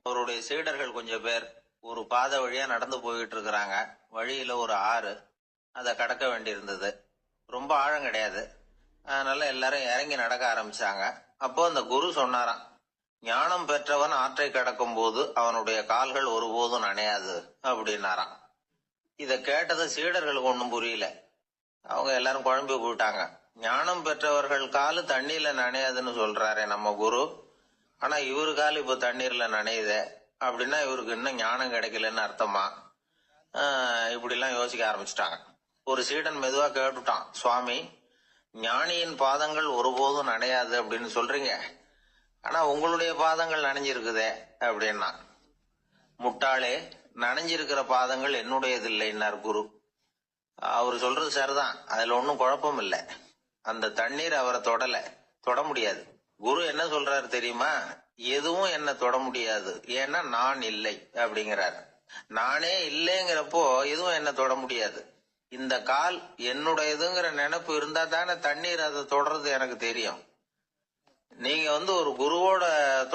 அவருடைய சீடர்கள் கொஞ்சம் பேர் ஒரு பாதை வழியா நடந்து போயிட்டு இருக்கிறாங்க. வழியில ஒரு ஆறு, அதை கடக்க வேண்டியிருந்தது. ரொம்ப ஆழம் கிடையாது. அதனால எல்லாரும் இறங்கி நடக்க ஆரம்பிச்சாங்க. அப்போ அந்த குரு சொன்னாராம், ஞானம் பெற்றவன் ஆற்றை கடக்கும் போது அவனுடைய கால்கள் ஒருபோதும் நனையாது அப்படின்னாராம். இத கேட்டது சீடர்களுக்கு ஒன்றும் புரியல. அவங்க எல்லாரும் குழம்பி போயிட்டாங்க. ஞானம் பெற்றவர்கள் காலு தண்ணீர்ல நனையாதுன்னு சொல்றாரே நம்ம குரு, ஆனா இவரு கால் இப்ப தண்ணீர்ல நனையுதே அப்படின்னா இவருக்கு இன்னும் ஞானம் கிடைக்கலன்னு அர்த்தமா? இப்படி எல்லாம் யோசிக்க ஆரம்பிச்சுட்டாங்க. ஒரு சீடன் மெதுவா கேட்டுட்டான், சுவாமி, ஞானியின் பாதங்கள் ஒருபோதும் நனையாது அப்படின்னு சொல்றீங்க, ஆனா உங்களுடைய பாதங்கள் நனைஞ்சிருக்குதே அப்படின்னா. முட்டாளே, நனைஞ்சிருக்கிற பாதங்கள் என்னுடையது இல்லைன்னார் குரு. அவரு சொல்றது சரிதான், அதுல ஒன்னும் குழப்பம் இல்லை. அந்த தண்ணீர் அவரை தொட முடியாது. குரு என்ன சொல்றாரு தெரியுமா? எதுவும் என்ன தொட முடியாது, ஏன்னா நான் இல்லை அப்படிங்கிறாரு. நானே இல்லைங்கிறப்போ எதுவும் என்ன தொட முடியாது. இந்த கால் என்னுடையதுங்கிற நினைப்பு இருந்தா தானே தண்ணீர் அதை தொடர்றது எனக்கு தெரியும். நீங்க ஒரு குருவோட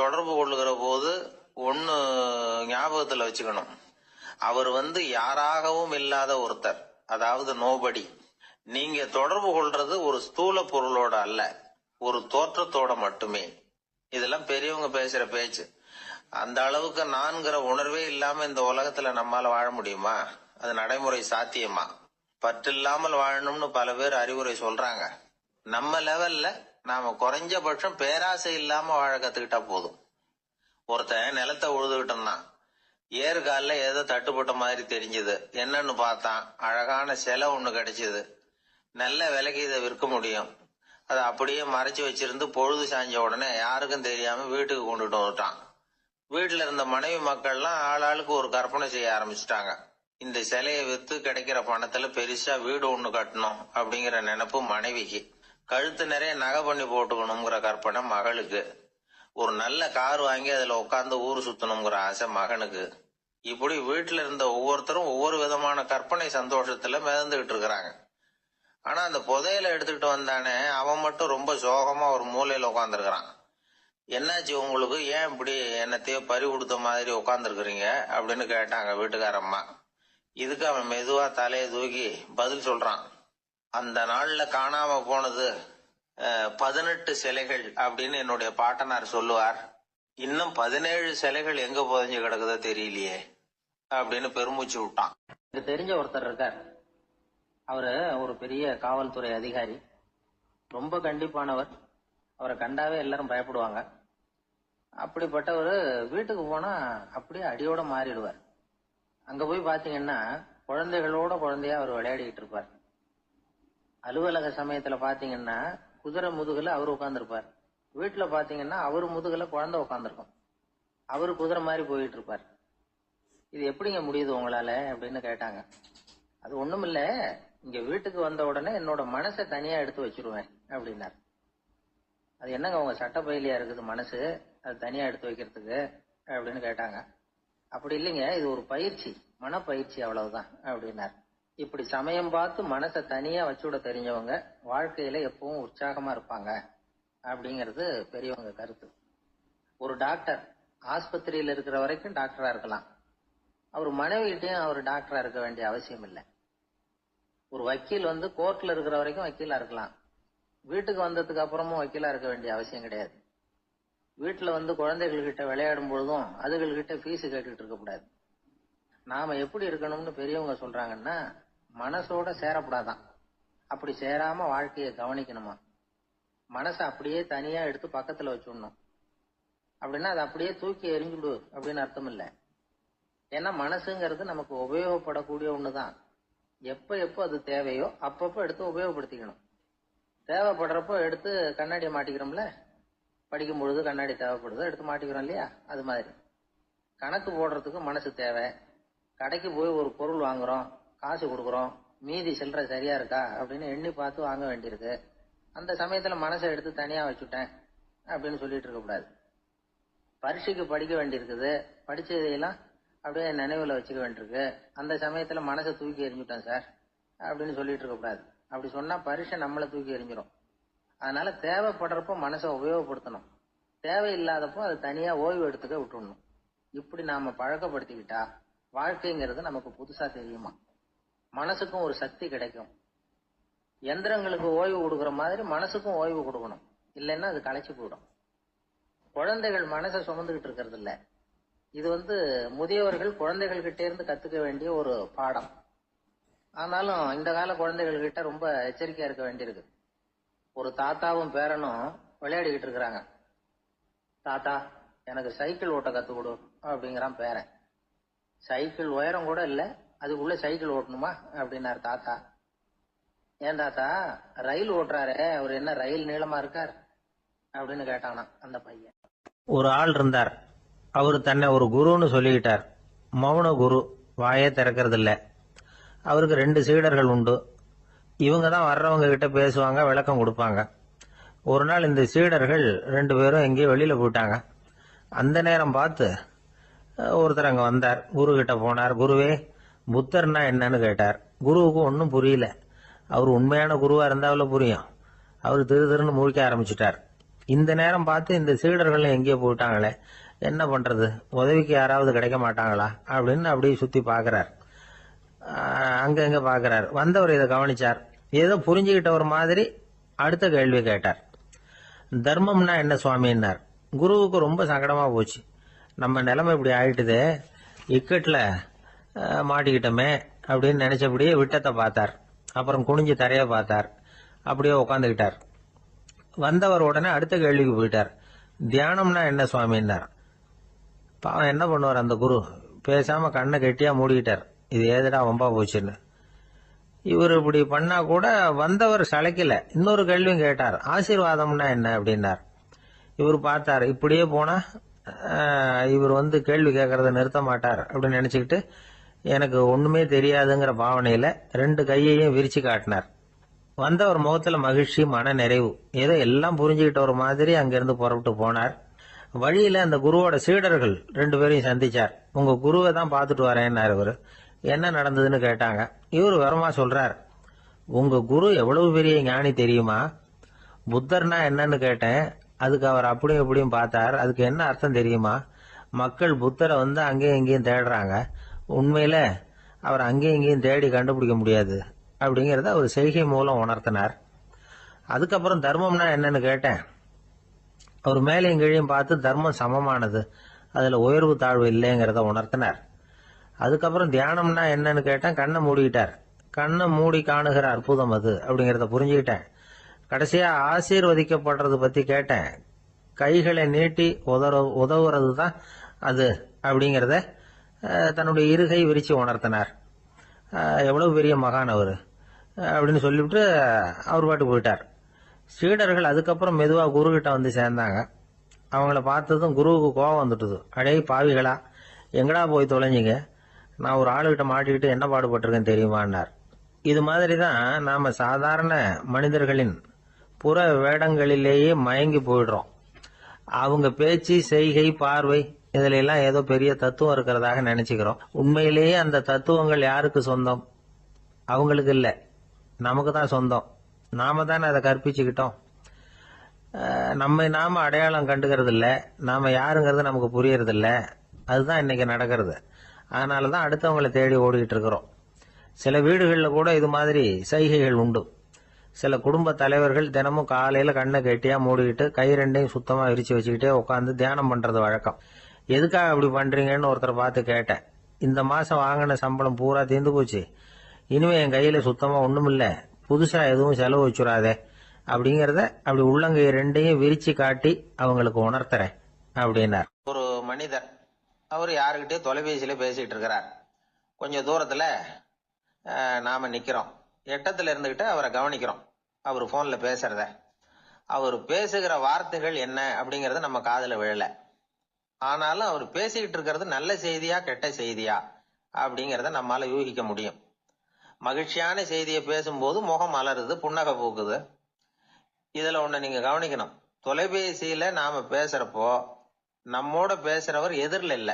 தொடர்பு கொள்ளுகிற போது ஒன்னு ஞாபகத்துல வச்சுக்கணும், அவர் யாராகவும் இல்லாத ஒருத்தர், அதாவது நோபடி. நீங்க தொடர்பு கொள்றது ஒரு ஸ்தூல பொருளோட அல்ல, ஒரு தோற்றத்தோட மட்டுமே. இதெல்லாம் பெரியவங்க பேசுற பேச்சு. அந்த அளவுக்கு நான்கிற உணர்வே இல்லாம இந்த உலகத்துல நம்மால வாழ முடியுமா? அது நடைமுறை சாத்தியமா? பற்றில்லாமல் வாழணும்னு பல பேர் அறிவுரை சொல்றாங்க. நம்ம லெவல்ல நாம குறைஞ்சபட்சம் பேராசை இல்லாம வாழ கத்துக்கிட்டா போதும். ஒருத்தன் நிலத்தை உழுதுகிட்டு இருந்தான். ஏறுகால ஏதோ தட்டுப்பட்ட மாதிரி தெரிஞ்சது. என்னன்னு பார்த்தான், அழகான சிலை ஒண்ணு கிடைச்சது. நல்ல விலைக்கு இதை விற்க முடியும். அதை அப்படியே மறைச்சு வச்சிருந்து பொழுது சாஞ்ச உடனே யாருக்கும் தெரியாம வீட்டுக்கு கொண்டுட்டு வந்துட்டான். வீட்டுல இருந்த மனைவி மக்கள்லாம் ஆளாளுக்கு ஒரு கற்பனை செய்ய ஆரம்பிச்சுட்டாங்க. இந்த சிலையை வித்து கிடைக்கிற பணத்துல பெருசா வீடு ஒண்ணு கட்டணும் அப்படிங்கிற நினைப்பு மனைவிக்கு. கழுத்து நிறைய நகை பண்ணி போட்டுக்கணுங்கிற கற்பனை மகளுக்கு. ஒரு நல்ல கார் வாங்கி அதுல உட்காந்து ஊர் சுத்தணுங்கிற ஆசை மகனுக்கு. இப்படி வீட்டுல இருந்த ஒவ்வொருத்தரும் ஒவ்வொரு விதமான கற்பனை சந்தோஷத்துல மிதந்துகிட்டு இருக்கிறாங்க. ஆனா அந்த புதையல எடுத்துக்கிட்டு வந்தானே, அவன் மட்டும் ரொம்ப சோகமா ஒரு மூலையில உட்காந்துருக்கிறான். என்னாச்சு உங்களுக்கு, ஏன் இப்படி என்னத்தையோ பறி கொடுத்த மாதிரி உட்காந்துருக்குறீங்க அப்படின்னு கேட்டாங்க வீட்டுக்காரம்மா. இதுக்கு அவன் மெதுவா தலையை தூக்கி பதில் சொல்றான். அந்த நாள்ல காணாம போனது 18 சிலைகள் அப்படின்னு என்னுடைய பாட்டனார் சொல்லுவார். இன்னும் 17 சிலைகள் எங்க புதைஞ்சு கிடக்குதோ தெரியலையே அப்படின்னு பெருமூச்சு விட்டான். எனக்கு தெரிஞ்ச ஒருத்தர் இருக்கார். அவரு ஒரு பெரிய காவல்துறை அதிகாரி, ரொம்ப கண்டிப்பானவர். அவரை கண்டாவே எல்லாரும் பயப்படுவாங்க. அப்படிப்பட்டவர் வீட்டுக்கு போனா அப்படியே அடியோட மாறிடுவார். அங்க போய் பாத்தீங்கன்னா குழந்தைகளோட குழந்தையா அவர் விளையாடிட்டு இருப்பார். அலுவலக சமயத்துல பாத்தீங்கன்னா குதிரை முதுகுல அவர் உட்கார்ந்துருப்பார். வீட்டுல பாத்தீங்கன்னா அவரு முதுகுல குழந்தை உட்காந்துருக்கும். அவரு குதிரை மாதிரி போயிட்டு இருப்பார். இது எப்படிங்க முடியுது உங்களால அப்படின்னு கேட்டாங்க. அது ஒண்ணும் இல்ல, இங்க வீட்டுக்கு வந்த உடனே என்னோட மனசை தனியா எடுத்து வச்சிருவேன் அப்படின்னாரு. அது என்னங்க உங்க சட்டப்பயிலியா இருக்குது மனசு, அது தனியா எடுத்து வைக்கிறதுக்கு அப்படின்னு கேட்டாங்க. அப்படி இல்லைங்க, இது ஒரு பயிற்சி, மனப்பயிற்சி, அவ்வளவுதான் அப்படின்னாரு. இப்படி சமயம் பார்த்து மனசை தனியா வச்சுவிட தெரிஞ்சவங்க வாழ்க்கையில எப்பவும் உற்சாகமா இருப்பாங்க அப்படிங்கிறது பெரியவங்க கருத்து. ஒரு டாக்டர் ஆஸ்பத்திரியில இருக்கிற வரைக்கும் டாக்டரா இருக்கலாம். அவர் மனைவிகிட்டையும் அவர் டாக்டரா இருக்க வேண்டிய அவசியம் இல்லை. ஒரு வக்கீல் கோர்ட்ல இருக்கிற வரைக்கும் வக்கீலா இருக்கலாம். வீட்டுக்கு வந்ததுக்கு அப்புறமும் வக்கீலா இருக்க வேண்டிய அவசியம் கிடையாது. வீட்டுல குழந்தைகள் கிட்ட விளையாடும் பொழுதும் அதுகள் கிட்ட ஃபீஸ் கேட்டுட்டு இருக்க கூடாது. நாம எப்படி இருக்கணும்னு பெரியவங்க சொல்றாங்கன்னா, மனசோட சேரப்படாதான். அப்படி சேராம வாழ்க்கையை கவனிக்கணுமா. மனசை அப்படியே தனியா எடுத்து பக்கத்துல வச்சுடணும். அப்படின்னா அதை அப்படியே தூக்கி எரிஞ்சுடு அப்படின்னு அர்த்தம் இல்லை. ஏன்னா மனசுங்கிறது நமக்கு உபயோகப்படக்கூடிய ஒண்ணுதான். எப்ப அது தேவையோ அப்பப்ப எடுத்து உபயோகப்படுத்திக்கணும். தேவைப்படுறப்போ எடுத்து கண்ணாடியை மாட்டிக்கிறோம்ல, படிக்கும் பொழுது கண்ணாடி தேவைப்படுது, எடுத்து மாட்டிக்கிறோம் இல்லையா? அது மாதிரி கணக்கு போடுறதுக்கு மனசு தேவை. கடைக்கு போய் ஒரு பொருள் வாங்குறோம், காசு கொடுக்குறோம், மீதி சில்லறை சரியா இருக்கா அப்படின்னு எண்ணி பார்த்து வாங்க வேண்டியிருக்கு. அந்த சமயத்துல மனசை எடுத்து தனியா வச்சுட்டேன் அப்படின்னு சொல்லிட்டு இருக்க கூடாது. பரீட்சைக்கு படிக்க வேண்டியிருக்குது, படிச்சதையெல்லாம் அப்படியே நினைவுல வச்சுக்க வேண்டியிருக்கு. அந்த சமயத்துல மனசை தூக்கி எறிஞ்சுட்டேன் சார் அப்படின்னு சொல்லிட்டு இருக்க கூடாது. அப்படி சொன்னா பரீட்சை நம்மளை தூக்கி எறிஞ்சிடும். அதனால தேவைப்படுறப்போ மனசை உபயோகப்படுத்தணும், தேவையில்லாதப்போ அது தனியா ஓய்வு எடுத்துக்க விட்டுடணும். இப்படி நாம பழக்கப்படுத்திக்கிட்டா வாழ்க்கைங்கிறது நமக்கு புதுசா தெரியுமா. மனசுக்கும் ஒரு சக்தி கிடைக்கும். எந்திரங்களுக்கு ஓய்வு கொடுக்கற மாதிரி மனசுக்கும் ஓய்வு கொடுக்கணும், இல்லைன்னா அது களைச்சு போயிடும். குழந்தைகள் மனசை சுமந்துகிட்டு இருக்கிறது இல்ல. இது முதியவர்கள் குழந்தைகள் கிட்டே இருந்து கத்துக்க வேண்டிய ஒரு பாடம். ஆனாலும் இந்த கால குழந்தைகள் கிட்ட ரொம்ப எச்சரிக்கையா இருக்க வேண்டியிருக்கு. ஒரு தாத்தாவும் பேரனும் விளையாடிக்கிட்டு இருக்கிறாங்க. தாத்தா, எனக்கு சைக்கிள் ஓட்ட கத்து கொடு அப்படிங்கிறான் பேரன். சைக்கிள் உயரம் கூட இல்ல, அதுக்குள்ள சைக்கிள் ஓட்டணுமா அப்படின்னாரு தாத்தா. ஏன் தாத்தா, ரயில் ஓட்டுறாரு, அவர் என்ன ரயில் நீளமா இருக்கார் அப்படின்னு கேட்டானா அந்த பையன். ஒரு ஆள் இருந்தார். அவரு தன்னை ஒரு குருன்னு சொல்லிக்கிட்டார். மௌன குரு, வாயே திறக்கிறது இல்ல. அவருக்கு 2 சீடர்கள் உண்டு. இவங்க தான் வர்றவங்க கிட்ட பேசுவாங்க, விளக்கம் கொடுப்பாங்க. ஒரு நாள் இந்த சீடர்கள் 2 பேரும் எங்கேயோ வெளியில போயிட்டாங்க. அந்த நேரம் பார்த்து ஒருத்தர் அங்க வந்தார். குரு கிட்ட போனார். குருவே, புத்தர்னா என்னன்னு கேட்டார். குருவுக்கு ஒன்னும் புரியல. அவர் உண்மையான குருவா இருந்தாவில புரியும். அவர் திருன்னு முழிக்க ஆரம்பிச்சுட்டார். இந்த நேரம் பார்த்து இந்த சீடர்கள் எங்கேயோ போயிட்டாங்களே, என்ன பண்றது, உதவிக்கு யாராவது கிடைக்க மாட்டாங்களா அப்படின்னு அப்படியே சுத்தி பாக்குறார். அங்க எங்க பாக்குறார். வந்தவர் இதை கவனிச்சார். ஏதோ புரிஞ்சுக்கிட்டவர் மாதிரி அடுத்த கேள்வி கேட்டார். தர்மம்னா என்ன சுவாமின்னார். குருவுக்கு ரொம்ப சங்கடமா போச்சு. நம்ம நிலைமை இப்படி ஆயிட்டுதே, இக்கட்ல மாட்டிக்கிட்டோமே அப்படின்னு நினைச்சபடியே விட்டத்தை பார்த்தார். அப்புறம் குனிஞ்சு தரைய பார்த்தார். அப்படியே உட்காந்துக்கிட்டார். வந்தவர் உடனே அடுத்த கேள்விக்கு போயிட்டார். தியானம்னா என்ன சுவாமின்னார். பாவம் என்ன பண்ணுவார் அந்த குரு, பேசாம கண்ணை கெட்டியா மூடிக்கிட்டார். இது ஏதுடா வம்பா போச்சுன்னு. இவர் இப்படி பண்ணா கூட வந்தவர் சளைக்கல. இன்னொரு கேள்வியும் கேட்டார். ஆசீர்வாதம்னா என்ன அப்படின்னார். இவர் பார்த்தார். இப்படியே போனா இவர் கேள்வி கேட்கறத நிறுத்த மாட்டார் அப்படின்னு நினைச்சுக்கிட்டு எனக்கு ஒண்ணுமே தெரியாதுங்கிற பாவனையில 2 கையையும் விரிச்சு காட்டினார். வந்தவர் முகத்துல மகிழ்ச்சி, மன நிறைவு. ஏதோ எல்லாம் புரிஞ்சுக்கிட்ட ஒரு மாதிரி அங்கிருந்து புறப்பட்டு போனார். வழியில அந்த குருவோட சீடர்கள் 2 பேரையும் சந்திச்சார். உங்க குருவை தான் பார்த்துட்டு வரேன்னாரு இவரு. என்ன நடந்ததுன்னு கேட்டாங்க. இவரு வரமா சொல்றார். உங்க குரு எவ்வளவு பெரிய ஞானி தெரியுமா? புத்தர்னா என்னன்னு கேட்டேன். அதுக்கு அவர் அப்படியும் இப்படியும் பார்த்தார். அதுக்கு என்ன அர்த்தம் தெரியுமா? மக்கள் புத்தரை அங்கேயும் இங்கேயும் தேடுறாங்க. உண்மையில அவர் அங்கேயும் இங்கேயும் தேடி கண்டுபிடிக்க முடியாது அப்படிங்கறத அவர் செய்கை மூலம் உணர்த்தினார். அதுக்கப்புறம் தர்மம்னா என்னன்னு கேட்டேன். அவர் மேலையும் கீழையும் பார்த்து தர்மம் சமமானது, அதுல உயர்வு தாழ்வு இல்லைங்கிறத உணர்த்தினார். அதுக்கப்புறம் தியானம்னா என்னன்னு கேட்டேன். கண்ணை மூடிக்கிட்டார். கண்ணை மூடி காணுகிற அற்புதம் அது அப்படிங்கறத புரிஞ்சுக்கிட்டேன். கடைசியா ஆசீர்வதிக்கப்படுறது பத்தி கேட்டேன். கைகளை நீட்டி உதவுறது தான் அது அப்படிங்கறத தன்னுடைய இருகை விரிச்சு உணர்த்தினார். எவ்வளவு பெரிய மகான் அவரு அப்படின்னு சொல்லிவிட்டு அவர் பாட்டு போயிட்டார். சீடர்கள் அதுக்கப்புறம் மெதுவா குரு கிட்ட சேர்ந்தாங்க. அவங்கள பார்த்ததும் குருவுக்கு கோபம் வந்துட்டுது. அடே பாவிகளா, எங்கடா போய் தொலைஞ்சிங்க, நான் ஒரு ஆளுகிட்ட மாட்டிக்கிட்டு என்ன பாடுபட்டிருக்கேன் தெரியுமான்னார். இது மாதிரிதான் நாம சாதாரண மனிதர்களின் புற வேடங்களிலேயே மயங்கி போயிடுறோம். அவங்க பேச்சு, செய்கை, பார்வை இதுல எல்லாம் ஏதோ பெரிய தத்துவம் இருக்கிறதாக நினைச்சுக்கிறோம். உண்மையிலேயே அந்த தத்துவங்கள் யாருக்கு சொந்தம்? அவங்களுக்கு இல்ல, நமக்கு தான் சொந்தம். நாம தானே அதை கற்பிச்சுக்கிட்டோம். நம்ம நாம அடையாளம் கண்டுக்கிறது இல்ல, நாம யாருங்கிறது நமக்கு புரியறது இல்ல. அதுதான் இன்னைக்கு நடக்கிறது. அதனாலதான் அடுத்தவங்களை தேடி ஓடிட்டு இருக்கிறோம். சில வீடுகளில் கூட இது மாதிரி சைகைகள் உண்டு. சில குடும்ப தலைவர்கள் தினமும் காலையில கண்ணை கெட்டியா மூடிக்கிட்டு கை 2ஐயும் சுத்தமா விரிச்சு வச்சுக்கிட்டே உட்காந்து தியானம் பண்றது வழக்கம். எதுக்காக அப்படி பண்றீங்கன்னு ஒருத்தரை பார்த்து கேட்டேன். இந்த மாசம் வாங்கின சம்பளம் பூரா தீர்ந்து போச்சு, இனிமே என் கையில சுத்தமா ஒண்ணுமில்ல, புதுசா எதுவும் செலவு வச்சுடாதே அப்படிங்கறத அப்படி உள்ளங்கை 2ஐயும் விரிச்சு காட்டி அவங்களுக்கு உணர்த்துறேன் அப்படின்னார். ஒரு மனிதர், அவர் யாருக்கிட்டே தொலைபேசியில பேசிட்டு இருக்கிறார். கொஞ்சம் தூரத்துல நாம நிக்கிறோம். எட்டத்துல இருந்துகிட்டு அவரை கவனிக்கிறோம். அவர் போன்ல பேசுறத, அவர் பேசுகிற வார்த்தைகள் என்ன அப்படிங்கறத நம்ம காதுல விழல. ஆனாலும் அவர் பேசிக்கிட்டு இருக்கிறது நல்ல செய்தியா கெட்ட செய்தியா அப்படிங்கறத நம்மால யூகிக்க முடியும். மகிழ்ச்சியான செய்தியை பேசும்போது முகம் மலருது, புன்னகை பூக்குது. இதுல ஒண்ணு நீங்க கவனிக்கணும். தொலைபேசியில நாம பேசுறப்போ நம்மோட பேசுறவர் எதிரில் இல்ல.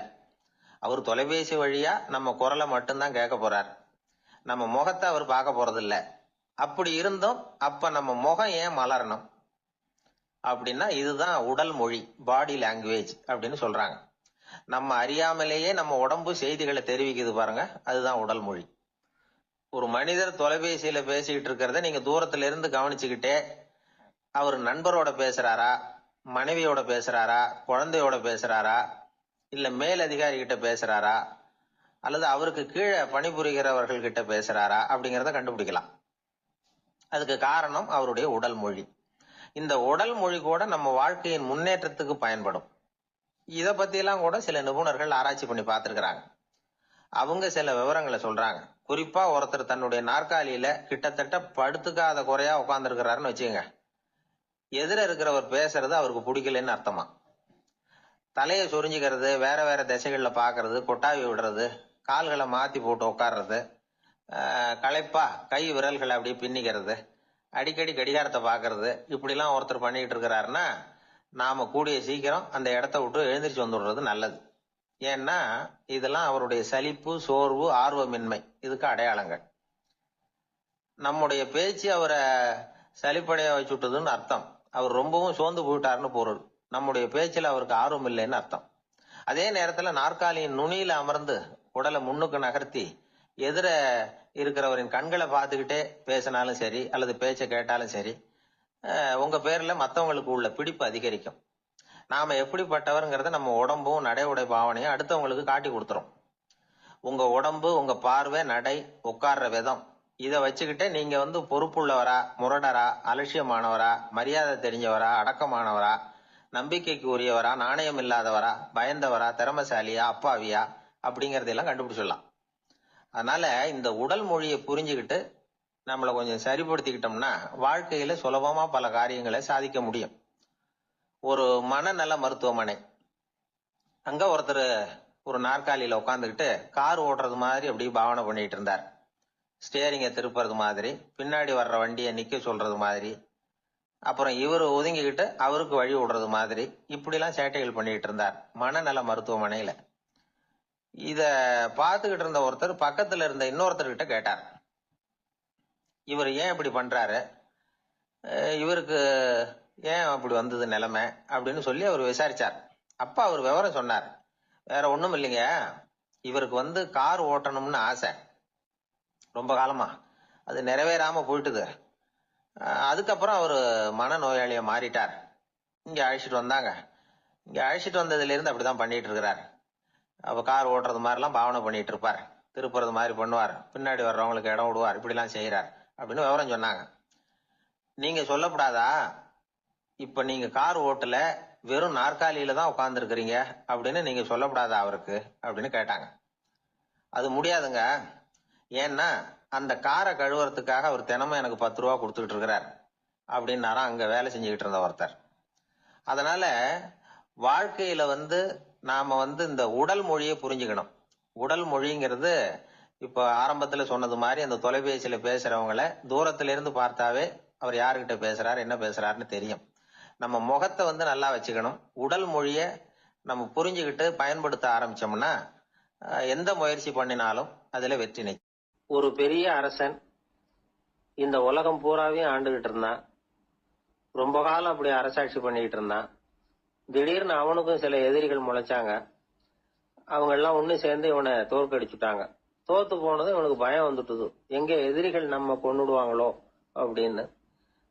அவர் தொலைபேசி வழியா நம்ம குரலை மட்டும்தான் கேட்க போறார். நம்ம முகத்தை அவர் பார்க்க போறது இல்ல. அப்படி இருந்தும் அப்ப நம்ம முகம் ஏன் மலரணும் அப்படின்னா இதுதான் உடல் மொழி, பாடி லாங்குவேஜ் அப்படின்னு சொல்றாங்க. நம்ம அறியாமலேயே நம்ம உடம்பு செய்திகளை தெரிவிக்குது பாருங்க, அதுதான் உடல் மொழி. ஒரு மனிதர் தொலைபேசியில பேசிக்கிட்டு இருக்கிறத நீங்க தூரத்துல இருந்து கவனிச்சுக்கிட்டே அவர் நண்பரோட பேசுறாரா, மனைவியோட பேசுறாரா, குழந்தையோட பேசுறாரா, இல்ல மேல் அதிகாரி கிட்ட பேசுறாரா, அல்லது அவருக்கு கீழே பணிபுரிகிறவர்கள் கிட்ட பேசுறாரா அப்படிங்கறத கண்டுபிடிக்கலாம். அதுக்கு காரணம் அவருடைய உடல் மொழி. இந்த உடல் மொழி கூட நம்ம வாழ்க்கையின் முன்னேற்றத்துக்கு பயன்படும். இத பத்தி எல்லாம் கூட சில நிபுணர்கள் ஆராய்ச்சி பண்ணி பார்த்திருக்கிறாங்க. அவங்க சில விவரங்களை சொல்றாங்க. குறிப்பா ஒருத்தர் தன்னுடைய நாற்காலியில கிட்டத்தட்ட படுத்துக்காத குறையா உட்கார்ந்து இருக்கிறாருன்னு வச்சுக்கோங்க. எதிர இருக்கிறவர் பேசுறது அவருக்கு பிடிக்கலன்னு அர்த்தமா. தலையை சொரிஞ்சுக்கிறது, வேற வேற திசைகள்ல பாக்குறது, கொட்டாவி விடுறது, கால்களை மாத்தி போட்டு உட்கார்றது, களைப்பா கை விரல்களை அப்படியே பின்னிக்கிறது, அடிக்கடி கடிகாரத்தை பாக்குறது, இப்படிலாம் ஒருத்தர் பண்ணிட்டு இருக்கிறாருன்னா நாம கூடிய சீக்கிரம் அந்த இடத்த விட்டு எழுந்திரிச்சு வந்துடுறது நல்லது. ஏன்னா இதெல்லாம் அவருடைய சலிப்பு, சோர்வு, ஆர்வமின்மை இதுக்கு அடையாளங்கள். நம்முடைய பேச்சு அவரை சலிப்படைய வச்சுட்டதுன்னு அர்த்தம். அவர் ரொம்பவும் சோர்ந்து போயிட்டாருன்னு பொருள். நம்முடைய பேச்சில் அவருக்கு ஆர்வம் இல்லைன்னு அர்த்தம். அதே நேரத்துல நாற்காலியின் நுனியில அமர்ந்து உடலை முன்னுக்கு நகர்த்தி எதிர இருக்கிறவரின் கண்களை பார்த்துக்கிட்டே பேசினாலும் சரி அல்லது பேச்சை கேட்டாலும் சரி, உங்க பேர்ல மத்தவங்களுக்கு உள்ள பிடிப்பு அதிகரிக்கும். நாம எப்படிப்பட்டவர்ங்கிறத நம்ம உடம்பும் நடை உடை பாவனையும் அடுத்தவங்களுக்கு காட்டி கொடுத்துரும். உங்க உடம்பு, உங்க பார்வை, நடை, உட்கார்ற விதம் இதை வச்சுக்கிட்டே நீங்க பொறுப்புள்ளவரா, முரடரா, அலட்சியமானவரா, மரியாதை தெரிஞ்சவரா, அடக்கமானவரா, நம்பிக்கைக்கு உரியவரா, நாணயம் இல்லாதவரா, பயந்தவரா, திறமசாலியா, அப்பாவியா அப்படிங்கறதெல்லாம் கண்டுபிடிச்சிடலாம். அதனால இந்த உடல் மொழியை புரிஞ்சுக்கிட்டு நம்மளை கொஞ்சம் சரிப்படுத்திக்கிட்டோம்னா வாழ்க்கையில சுலபமா பல காரியங்களை சாதிக்க முடியும். ஒரு மனநல மருத்துவமனை, அங்க ஒருத்தர் ஒரு நாற்காலியில உட்காந்துக்கிட்டு கார் ஓட்டுறது மாதிரி அப்படி பாவனை பண்ணிட்டு இருந்தார். ஸ்டியரிங்கை திருப்புறது மாதிரி, பின்னாடி வர்ற வண்டியை நிக்க சொல்றது மாதிரி, அப்புறம் இவர் ஒதுங்கிக்கிட்டு அவருக்கு வழி விடுறது மாதிரி, இப்படிலாம் சேட்டைகள் பண்ணிட்டு இருந்தார் மனநல மருத்துவமனையில. இத பார்த்துக்கிட்டு இருந்த ஒருத்தர் பக்கத்துல இருந்த இன்னொருத்தர்கிட்ட கேட்டார், இவர் ஏன் இப்படி பண்றாரு, இவருக்கு ஏன் அப்படி வந்தது நிலைமை அப்படின்னு சொல்லி அவர் விசாரிச்சார். அப்ப அவர் விவரம் சொன்னார். வேற ஒண்ணும் இல்லைங்க, இவருக்கு கார் ஓட்டணும்னு ஆசை ரொம்ப காலமா, அது நிறைவேறாம போயிட்டுது. அதுக்கப்புறம் அவர் மனநோயாளியா மாறிட்டார். இங்க அழைச்சிட்டு வந்தாங்க. இங்க அழைச்சிட்டு வந்ததுல இருந்து அப்படிதான் பண்ணிட்டு இருக்கிறார். அவ கார் ஓட்டுறது மாதிரிலாம் பாவனை பண்ணிட்டு இருப்பார், திருப்புறது மாதிரி பண்ணுவார், பின்னாடி வர்றவங்களுக்கு இடம் விடுவார், இப்படிலாம் செய்யறார் அப்படின்னு விவரம் சொன்னாங்க. நீங்க சொல்லப்படாதா, இப்ப நீங்க கார் ஓட்டல, வெறும் நாற்காலியில தான் உட்கார்ந்து இருக்கிறீங்க அப்படின்னு நீங்க சொல்லப்படாதா அவருக்கு அப்படின்னு கேட்டாங்க. அது முடியாதுங்க, ஏன்னா அந்த காரை கழுவுறதுக்காக அவர் தினமும் எனக்கு 10 ரூபா கொடுத்துக்கிட்டு இருக்கிறார் அப்படின்னாராம் அங்க வேலை செஞ்சுக்கிட்டு இருந்த ஒருத்தர். அதனால வாழ்க்கையில நாம இந்த உடல் மொழியை புரிஞ்சுக்கணும். உடல் மொழிங்கிறது இப்ப ஆரம்பத்துல சொன்னது மாதிரி அந்த தொலைபேசியில பேசுறவங்கள தூரத்துல இருந்து பார்த்தாவே அவர் யாருகிட்ட பேசுறாரு, என்ன பேசுறாருன்னு தெரியும். நம்ம முகத்தை நல்லா வச்சுக்கணும். உடல் மொழிய நம்ம புரிஞ்சுக்கிட்டு பயன்படுத்த ஆரம்பிச்சோம்னா எந்த முயற்சி பண்ணினாலும் அதுல வெற்றி நிச்சயம். ஒரு பெரிய அரசன் இந்த உலகம் பூராவையும் ஆண்டுகிட்டு இருந்தான். ரொம்ப காலம் அப்படி அரசாட்சி பண்ணிக்கிட்டு இருந்தான். திடீர்னு அவனுக்கும் சில எதிரிகள் முளைச்சாங்க. அவங்க எல்லாம் ஒண்ணு சேர்ந்து இவனை தோற்கடிச்சுட்டாங்க. தோத்து போனது இவனுக்கு பயம் வந்துட்டுது, எங்க எதிரிகள் நம்ம கொன்னுடுவாங்களோ அப்படின்னு.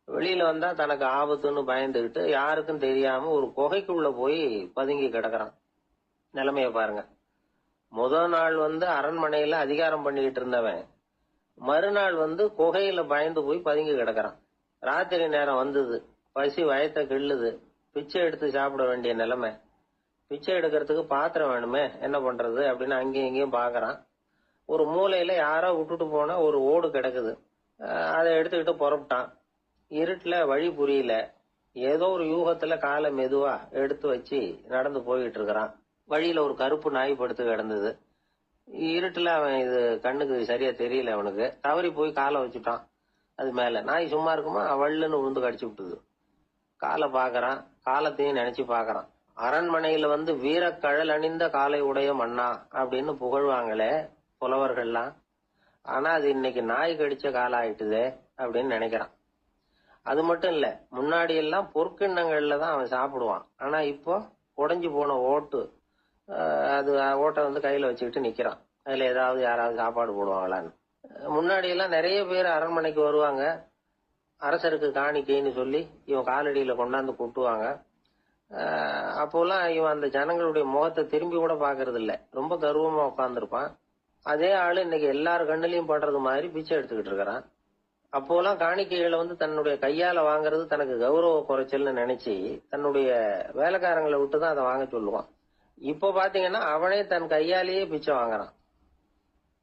வெளியில வந்தா தனக்கு ஆபத்துன்னு பயந்துகிட்டு யாருக்கும் தெரியாம ஒரு குகைக்குள்ள போய் பதுங்கி கிடக்குறான். நிலைமைய பாருங்க. முதல் நாள் அரண்மனையில அதிகாரம் பண்ணிக்கிட்டு இருந்தவன் மறுநாள் குகையில பயந்து போய் பதுங்கி கிடக்குறான். ராத்திரி நேரம் வந்தது, பசி வயத்தை கிள்ளுது, பிச்சை எடுத்து சாப்பிட வேண்டிய நிலைமை. பிச்சை எடுக்கிறதுக்கு பாத்திரம் வேணுமே, என்ன பண்றது அப்படின்னு அங்கேயும் இங்கேயும் பாக்குறான். ஒரு மூலையில யாரோ விட்டுட்டு போன ஒரு ஓடு கிடக்குது, அதை எடுத்துக்கிட்டு புறப்பட்டான். இருட்டுல வழி புரியல, ஏதோ ஒரு யூகத்துல காலை மெதுவா எடுத்து வச்சு நடந்து போயிட்டு இருக்கிறான். வழியில ஒரு கருப்பு நாய் படுத்து கிடந்தது. இருட்டுல அவன் இது கண்ணுக்கு சரியா தெரியல, அவனுக்கு தவறி போய் காலை வச்சுட்டான் அது மேல. நாய் சும்மா இருக்குமா, வள்ளுன்னு உழுந்து கடிச்சு விட்டுது. காலை பாக்குறான், காலத்தையும் நினைச்சு பாக்குறான். அரண்மனையில வீரக்கழல் அணிந்த காலை உடைய மன்னா அப்படின்னு புகழ்வாங்களே புலவர்கள்லாம், ஆனா அது இன்னைக்கு நாய் கடிச்ச காலம் ஆயிட்டுதே அப்படின்னு நினைக்கிறான். அது மட்டும் இல்ல, முன்னாடி எல்லாம் பொற்கிண்ணங்கள்ல தான் அவன் சாப்பிடுவான். ஆனா இப்போ உடைஞ்சு போன ஓட்டு அது ஓட்டை வந்து கையில வச்சுக்கிட்டு நிக்கிறான். அதுல ஏதாவது யாராவது சாப்பாடு போடுவாங்களான்னு. முன்னாடி எல்லாம் நிறைய பேர் அரண்மனைக்கு வருவாங்க. அரசருக்கு காணிக்கைன்னு சொல்லி இவன் காலடியில கொண்டாந்து கொட்டுவாங்க. அப்போலாம் இவன் அந்த ஜனங்களுடைய முகத்தை திரும்பி கூட பாக்குறது இல்ல. ரொம்ப கர்வமா உட்கார்ந்துருப்பான். அதே ஆளு இன்னைக்கு எல்லார் கண்ணுலயும் படுறது மாதிரி பிச்சை எடுத்துக்கிட்டு இருக்கிறான். அப்போலாம் காணிக்கைகளை வந்து தன்னுடைய கையால வாங்குறது தனக்கு கௌரவ குறைச்சல்னு நினைச்சு தன்னுடைய வேலைக்காரங்களை விட்டுதான் அதை வாங்க சொல்லுவான். இப்போ பாத்தீங்கன்னா அவனே தன் கையாலேயே பிச்சை வாங்குறான்.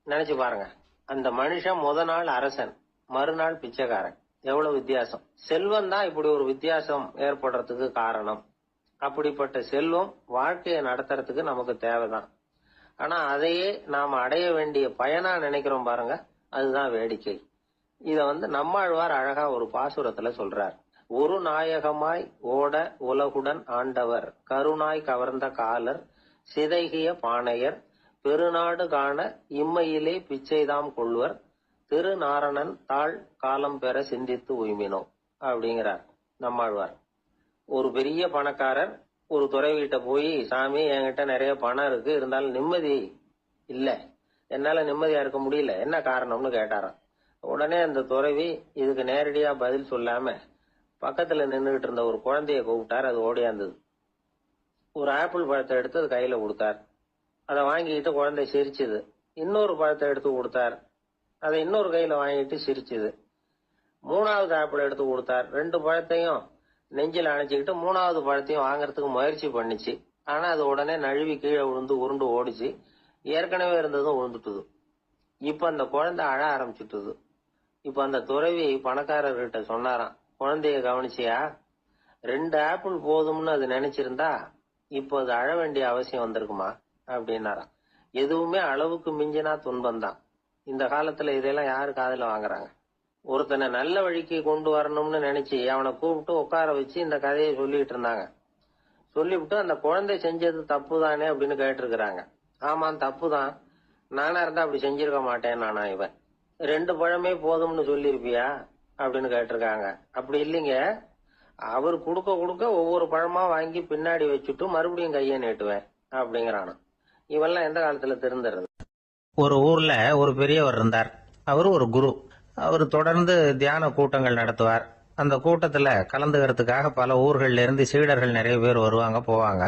நினைச்சு பாருங்க. அந்த மனுஷன் முத நாள் அரசன், மறுநாள் பிச்சைக்காரன். எவ்வளவு வித்தியாசம். செல்வம் தான் இப்படி ஒரு வித்தியாசம் ஏற்படுறதுக்கு காரணம். அப்படிப்பட்ட செல்வம் வாழ்க்கையை நடத்துறதுக்கு நமக்கு தேவைதான். ஆனா அதையே நாம அடைய வேண்டிய பயனா நினைக்கிறோம் பாருங்க, அதுதான் வேடிக்கை. இத வந்து நம்மாழ்வார் அழகா ஒரு பாசுரத்துல சொல்றார். ஒரு நாயகமாய் ஓட உலகுடன் ஆண்டவர், கருணாய் கவர்ந்த காலர், சிதைகிய பானையர், பெருநாடு காண இம்மையிலே பிச்சைதாம் கொள்வர், திருநாரணன் தாழ் காலம் பெற சிந்தித்து உய்மினோ அப்படிங்கிறார் நம்மாழ்வார். ஒரு பெரிய பணக்காரர் ஒரு துறவிகிட்ட போய், சாமி என்கிட்ட நிறைய பணம் இருக்கு, இருந்தாலும் நிம்மதி இல்ல, என்னால நிம்மதியா இருக்க முடியல, என்ன காரணம்னு கேட்டாராம். உடனே அந்த துறவி இதுக்கு நேரடியா பதில் சொல்லாம பக்கத்துல நின்றுகிட்டு இருந்த ஒரு குழந்தைய கூப்பிட்டார். அது ஓடியாந்தது. ஒரு ஆப்பிள் பழத்தை எடுத்து அது கையில கொடுத்தார். அதை வாங்கிட்டு குழந்தை சிரிச்சுது. இன்னொரு பழத்தை எடுத்து கொடுத்தார். அதை இன்னொரு கையில வாங்கிட்டு சிரிச்சுது. மூணாவது ஆப்பிள் எடுத்து கொடுத்தார். 2 பழத்தையும் நெஞ்சில் அணைச்சிக்கிட்டு 3வது பழத்தையும் வாங்கறதுக்கு முயற்சி பண்ணிச்சு. ஆனா அது உடனே நழுவி கீழே விழுந்து உருண்டு ஓடிச்சு. ஏற்கனவே இருந்ததும் விழுந்துட்டுது. இப்ப அந்த குழந்தை அழ ஆரம்பிச்சுட்டுது. இப்ப அந்த துறவி பணக்காரர்கிட்ட சொன்னாராம், குழந்தைய கவனிச்சியா? 2 ஆப்பிள் போதும்னு அது நினைச்சிருந்தா இப்போ அது அழ வேண்டிய அவசியம் வந்திருக்குமா அப்படின்னாராம். எதுவுமே அளவுக்கு மிஞ்சினா துன்பம்தான். இந்த காலத்துல இதெல்லாம் யாரு காதுல வாங்குறாங்க? ஒருத்தனை நல்ல வழிக்கு கொண்டு வரணும்னு நினைச்சு அவனை கூப்பிட்டு உட்கார வச்சு இந்த கதையை சொல்லிட்டு இருந்தாங்க. சொல்லிவிட்டு அந்த குழந்தை செஞ்சது தப்பு தானே அப்படின்னு கேட்டிருக்கிறாங்க. ஆமா, தப்புதான், நானா இருந்தா அப்படி செஞ்சிருக்க மாட்டேன் நானா இவன். 2 பழமே போதும்னு சொல்லிருப்பியா அப்படின்னு கேட்டிருக்காங்க. அப்படி இல்லைங்க, அவர் கொடுக்க கொடுக்க ஒவ்வொரு பழமா வாங்கி பின்னாடி வச்சுட்டு மறுபடியும் கையை நீட்டுவேன் அப்படிங்கிறானா. இவெல்லாம் எந்த காலத்துல திருந்துறது? ஒரு ஊர்ல ஒரு பெரியவர் இருந்தார். அவர் ஒரு குரு. அவர் தொடர்ந்து தியான கூட்டங்கள் நடத்துவார். அந்த கூட்டத்துல கலந்துக்கிறதுக்காக பல ஊர்கள்ல இருந்து சீடர்கள் நிறைய பேர் வருவாங்க போவாங்க.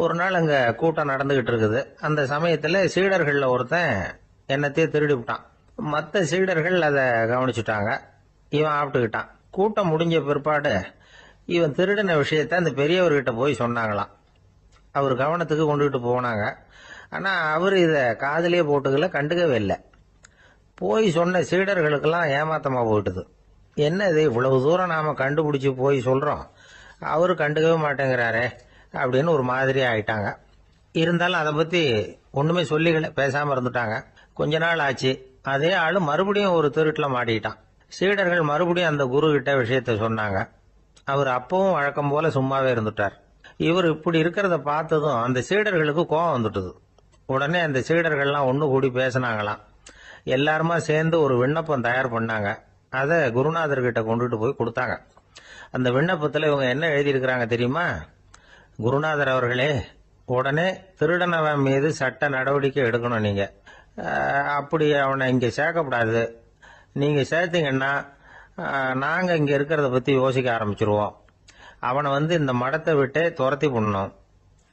ஒரு நாள் அங்க கூட்டம் நடந்துகிட்டு இருக்குது. அந்த சமயத்துல சீடர்கள்ல ஒருத்தன் என்னத்தையே திருடி விட்டான். மற்ற சீடர்கள் அதை கவனிச்சுட்டாங்க. இவன் ஆப்பிட்டுக்கிட்டான். கூட்டம் முடிஞ்ச பிற்பாடு இவன் திருடின விஷயத்த அந்த பெரியவர்கிட்ட போய் சொன்னாங்களாம். அவர் கவனத்துக்கு கொண்டுகிட்டு போனாங்க. ஆனா அவர் இத காதலியே போட்டுக்கல, கண்டுக்கவே இல்லை. போய் சொன்ன சீடர்களுக்கெல்லாம் ஏமாத்தமா போயிட்டுது. என்ன இது, இவ்வளவு தூரம் நாம கண்டுபிடிச்சு போய் சொல்றோம், அவரு கண்டுக்கவே மாட்டேங்கிறாரே அப்படின்னு ஒரு மாதிரி ஆயிட்டாங்க. இருந்தாலும் அதை பத்தி ஒண்ணுமே சொல்லிக்கல, பேசாம இருந்துட்டாங்க. கொஞ்ச நாள் ஆச்சு. அதே ஆளு மறுபடியும் ஒரு திருட்டுல மாட்டிக்கிட்டான். சீடர்கள் மறுபடியும் அந்த குரு கிட்ட விஷயத்த சொன்னாங்க. அவர் அப்பவும் வழக்கம் போல சும்மாவே இருந்துட்டார். இவர் இப்படி இருக்கிறத பார்த்ததும் அந்த சீடர்களுக்கு கோபம் வந்துட்டுது. உடனே அந்த சீடர்கள்லாம் ஒண்ணு கூடி பேசினாங்களாம். எல்லாருமா சேர்ந்து ஒரு விண்ணப்பம் தயார் பண்ணாங்க. அதை குருநாதர்கிட்ட கொண்டுட்டு போய் கொடுத்தாங்க. அந்த விண்ணப்பத்துல இவங்க என்ன எழுதியிருக்கிறாங்க தெரியுமா? குருநாதர் அவர்களே, உடனே திருடனவன் மீது சட்ட நடவடிக்கை எடுக்கணும். நீங்க அப்படி அவனை இங்க சேர்க்கப்படாது. நீங்க சேர்த்தீங்கன்னா நாங்க இங்க இருக்கிறத பத்தி யோசிக்க ஆரம்பிச்சிருவோம். அவனை வந்து இந்த மடத்தை விட்டு துரத்தி பண்ணணும்.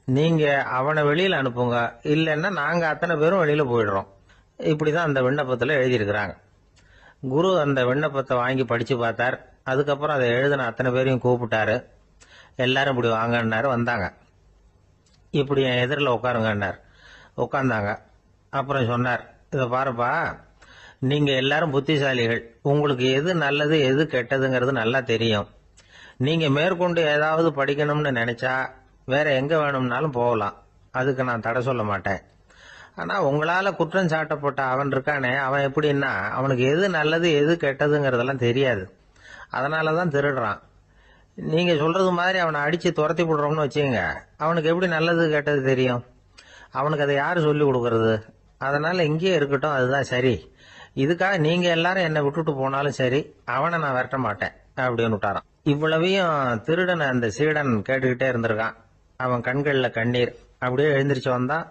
நீங்க அவனை வெளியில அனுப்புங்க, இல்லைன்னா நாங்க அத்தனை பேரும் வெளியில போயிடுறோம். இப்படிதான் அந்த விண்ணப்பத்துல எழுதியிருக்கிறாங்க. குரு அந்த விண்ணப்பத்தை வாங்கி படிச்சு பார்த்தார். அதுக்கப்புறம் அதை எழுதின அத்தனை பேரையும் கூப்பிட்டாரு. எல்லாரும் இப்படி வாங்கன்னாரு. வந்தாங்க. இப்படி என் எதிரில் உட்காருங்கன்னார். உட்கார்ந்தாங்க. அப்புறம் சொன்னார், இதை பாருப்பா, நீங்க எல்லாரும் புத்திசாலிகள். உங்களுக்கு எது நல்லது எது கெட்டதுங்கிறது நல்லா தெரியும். நீங்க மேற்கொண்டு ஏதாவது படிக்கணும்னு நினைச்சா வேற எங்க வேணும்னாலும் போகலாம். அதுக்கு நான் தடை சொல்ல மாட்டேன். ஆனா உங்களால குற்றம் சாட்டப்பட்ட அவன் இருக்கானே, அவன் எப்படின்னா அவனுக்கு எது நல்லது எது கெட்டதுங்கிறதெல்லாம் தெரியாது. அதனாலதான் திருடுறான். நீங்க சொல்றது மாதிரி அவனை அடிச்சு துரத்தி விடுறோம்னு வச்சுங்க, அவனுக்கு எப்படி நல்லது கெட்டது தெரியும்? அவனுக்கு அதை யாரு சொல்லி கொடுக்கறது? அதனால இங்கேயே இருக்கட்டும், அதுதான் சரி. இதுக்காக நீங்க எல்லாரும் என்னை விட்டுட்டு போனாலும் சரி, அவனை நான் விரட்ட மாட்டேன் அப்படின்னு விட்டாரான். இவ்வளவையும் திருடன அந்த சீடன் கேட்டுக்கிட்டே இருந்திருக்கான். அவன் கண்கள்ல கண்ணீர். அப்படியே எழுந்திரிச்சு வந்தான்.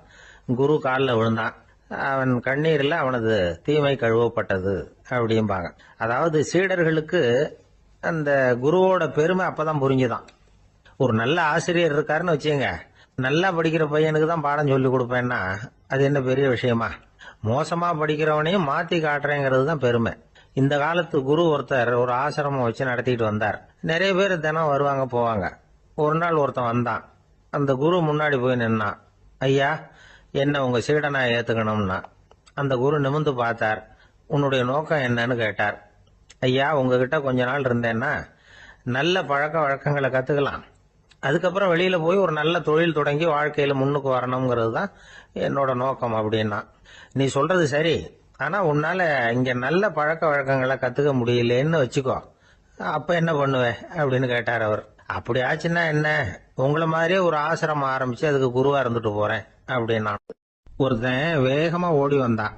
குரு காலில் விழுந்தான். அவன் கண்ணீரில் அவனது தீமை கழுவப்பட்டது அப்படிம்பாங்க. அதாவது சீடர்களுக்கு அந்த குருவோட பெருமை அப்பதான் புரிஞ்சுதான். ஒரு நல்ல ஆசிரியர் இருக்காருன்னு வச்சுங்க, நல்லா படிக்கிற பையனுக்கு தான் பாடம் சொல்லி கொடுப்பேன்னா அது என்ன பெரிய விஷயமா? மோசமா படிக்கிறவனையும் மாத்தி காட்டுறேங்கிறது தான் பெருமை. இந்த காலத்து குரு ஒருத்தர் ஒரு ஆசிரமம் வச்சு நடத்திட்டு வந்தார். நிறைய பேர் தினம் வருவாங்க போவாங்க. ஒரு நாள் ஒருத்தன் வந்தான். அந்த குரு முன்னாடி போய் நின்னான். ஐயா, என்ன உங்க சீடனா ஏத்துக்கணும்னா. அந்த குரு நிமிர்ந்து பார்த்தார். உன்னுடைய நோக்கம் என்னன்னு கேட்டார். ஐயா, உங்ககிட்ட கொஞ்ச நாள் இருந்தேன்னா நல்ல பழக்க வழக்கங்களை கத்துக்கலாம், அதுக்கப்புறம் வெளியில போய் ஒரு நல்ல தொழில் தொடங்கி வாழ்க்கையில முன்னுக்கு வரணுங்கிறது தான் என்னோட நோக்கம் அப்படின்னா. நீ சொல்றது சரி, ஆனா உன்னால இங்க நல்ல பழக்க வழக்கங்களை கத்துக்க முடியலன்னு வச்சுக்கோ, அப்ப என்ன பண்ணுவ அப்படின்னு கேட்டார் அவர். அப்படி ஆச்சுன்னா என்ன, உங்களை மாதிரியே ஒரு ஆசிரமம் ஆரம்பிச்சு அதுக்கு குருவா இருந்துட்டு போறேன் அப்படின்னா. ஒருத்தன் வேகமா ஓடி வந்தான்.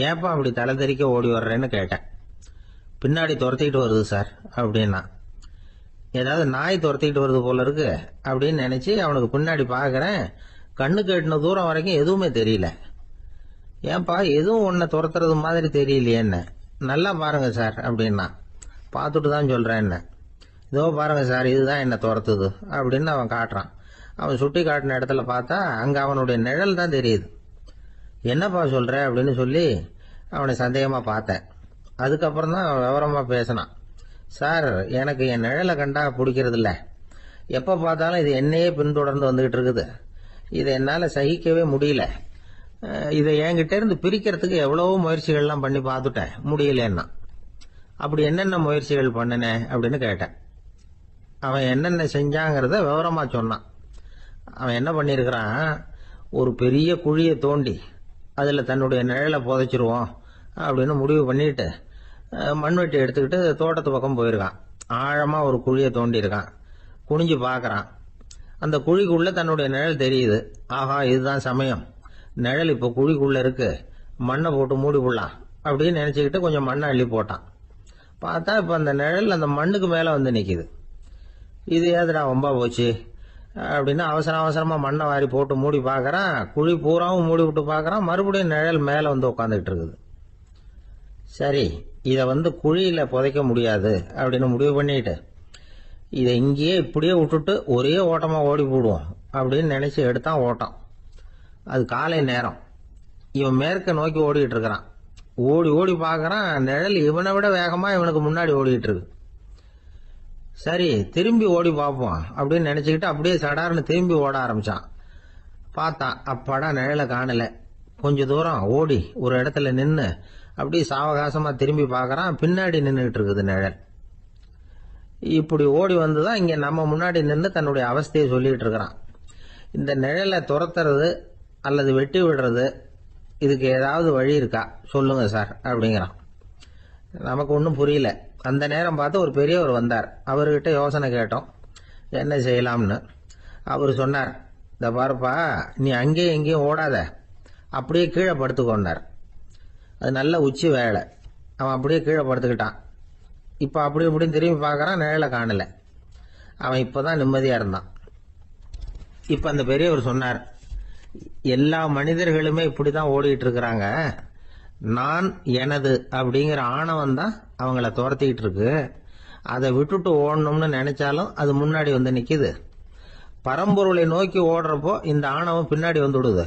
ஏப்பா அப்படி தலை தெறிக்க ஓடி வர்றேன்னு கேட்டேன். பின்னாடி துரத்திட்டு வருது சார் அப்படின்னா. ஏதாவது நாய் துரத்திட்டு வருது போல இருக்கு அப்படின்னு நினைச்சு அவனுக்கு பின்னாடி பாக்குறேன். கண்ணுக்கு எட்டின தூரம் வரைக்கும் எதுவுமே தெரியல. ஏன்பா எதுவும் உன்னை துரத்துறது மாதிரி தெரியலையே என்ன, நல்லா பாருங்க சார் அப்படின்னா. பார்த்துட்டு தான் சொல்றேன் என்ன. இதோ பாருங்க சார், இதுதான் என்ன துரத்துது அப்படின்னு அவன் காட்டுறான். அவன் சுட்டி காட்டின இடத்துல பார்த்தா அங்க அவனுடைய நிழல் தான் தெரியுது. என்னப்பா சொல்ற அப்படின்னு சொல்லி அவனை சந்தேகமா பார்த்தேன். அதுக்கப்புறம் தான் விவரமா பேசினான். சார், எனக்கு என் நிழலை கண்டா பிடிக்கிறது இல்ல. எப்ப பார்த்தாலும் இது என்னையே பின்தொடர்ந்து வந்துகிட்டு இருக்குது. இதை என்னால சகிக்கவே முடியல. இதை என்கிட்ட இருந்து பிரிக்கிறதுக்கு எவ்வளவோ முயற்சிகள்லாம் பண்ணி பார்த்துட்டேன், முடியலன்னா. அப்படி என்னென்ன முயற்சிகள் பண்ணினேன் அப்படின்னு கேட்டேன். அவன் என்னென்ன செஞ்சாங்கிறத விவரமா சொன்னான். அவன் என்ன பண்ணிருக்கிறான், ஒரு பெரிய குழியை தோண்டி அதுல தன்னுடைய நிழலை புதைச்சிருவோம் அப்படின்னு முடிவு பண்ணிட்டு மண்வெட்டி எடுத்துக்கிட்டு தோட்டத்து பக்கம் போயிருக்கான். ஆழமா ஒரு குழியை தோண்டி இருக்கான். குனிஞ்சு பாக்குறான். அந்த குழிக்குள்ள தன்னுடைய நிழல் தெரியுது. ஆஹா, இதுதான் சமயம், நிழல் இப்ப குழிக்குள்ள இருக்கு, மண்ணை போட்டு மூடி விடலாம் அப்படின்னு நினைச்சுக்கிட்டு கொஞ்சம் மண்ணை அள்ளி போட்டான். பார்த்தா இப்ப அந்த நிழல் அந்த மண்ணுக்கு மேல வந்து நிக்குது. இது ஏதுடா வம்பா போச்சு அப்படின்னு அவசரமா மண்ணை வாரி போட்டு மூடி பாக்குறான். குழி பூராவும் மூடி விட்டு பாக்குறான். மறுபடியும் நிழல் மேல வந்து உட்காந்துக்கிட்டு இருக்குது. சரி, இதை குழியில புதைக்க முடியாது அப்படின்னு முடிவு பண்ணிட்டு இதை இங்கேயே இப்படியே விட்டுட்டு ஒரே ஓட்டமா ஓடி போடுவோம் அப்படின்னு நினைச்சு எடுத்தான் ஓட்டம். அது காலை நேரம். இவன் மேற்க நோக்கி ஓடிட்டு இருக்கிறான். ஓடி ஓடி பாக்குறான், நிழல் இவனை விட வேகமா இவனுக்கு முன்னாடி ஓடிட்டு இருக்கு. சரி, திரும்பி ஓடி பார்ப்போம் அப்படின்னு நினைச்சுக்கிட்டு அப்படியே சடார்னு திரும்பி ஓட ஆரம்பிச்சான். பார்த்தான், அப்பாடா நிழலை காணல. கொஞ்ச தூரம் ஓடி ஒரு இடத்துல நின்னு அப்படியே சாவகாசமா திரும்பி பார்க்கறான். பின்னாடி நின்றுட்டு இருக்குது நிழல். இப்படி ஓடி வந்துதான் இங்க நம்ம முன்னாடி நின்று தன்னுடைய அவஸ்தையை சொல்லிட்டு இருக்கிறான். இந்த நிழலை துரத்துறது அல்லது வெட்டி விடுறது, இதுக்கு ஏதாவது வழி இருக்கா சொல்லுங்க சார் அப்படிங்கிறான். நமக்கு ஒன்றும் புரியல. அந்த நேரம் பார்த்து ஒரு பெரியவர் வந்தார். அவர்கிட்ட யோசனை கேட்டோம், என்ன செய்யலாம்னு. அவர் சொன்னார், இந்த பாருப்பா, நீ அங்கேயும் எங்கேயும் ஓடாத, அப்படியே கீழே படுத்துக்கொண்டார். அது நல்ல உச்சி வேலை. அவன் அப்படியே கீழே படுத்துக்கிட்டான். இப்ப அப்படி இப்படின்னு திரும்பி பார்க்கறான், நிழலை காணல. அவன் இப்பதான் நிம்மதியா இருந்தான். இப்ப அந்த பெரியவர் சொன்னார், எல்லா மனிதர்களுமே இப்படிதான் ஓடிட்டு இருக்கிறாங்க. நான் எனது அப்படிங்கிற ஆணவம் தான் அவங்கள துரத்திக்கிட்டு இருக்கு. அதை விட்டுட்டு ஓடணும்னு நினைச்சாலும் அது முன்னாடி வந்து நிக்குது. பரம்பொருளை நோக்கி ஓடுறப்போ இந்த ஆணவம் பின்னாடி வந்துடுது.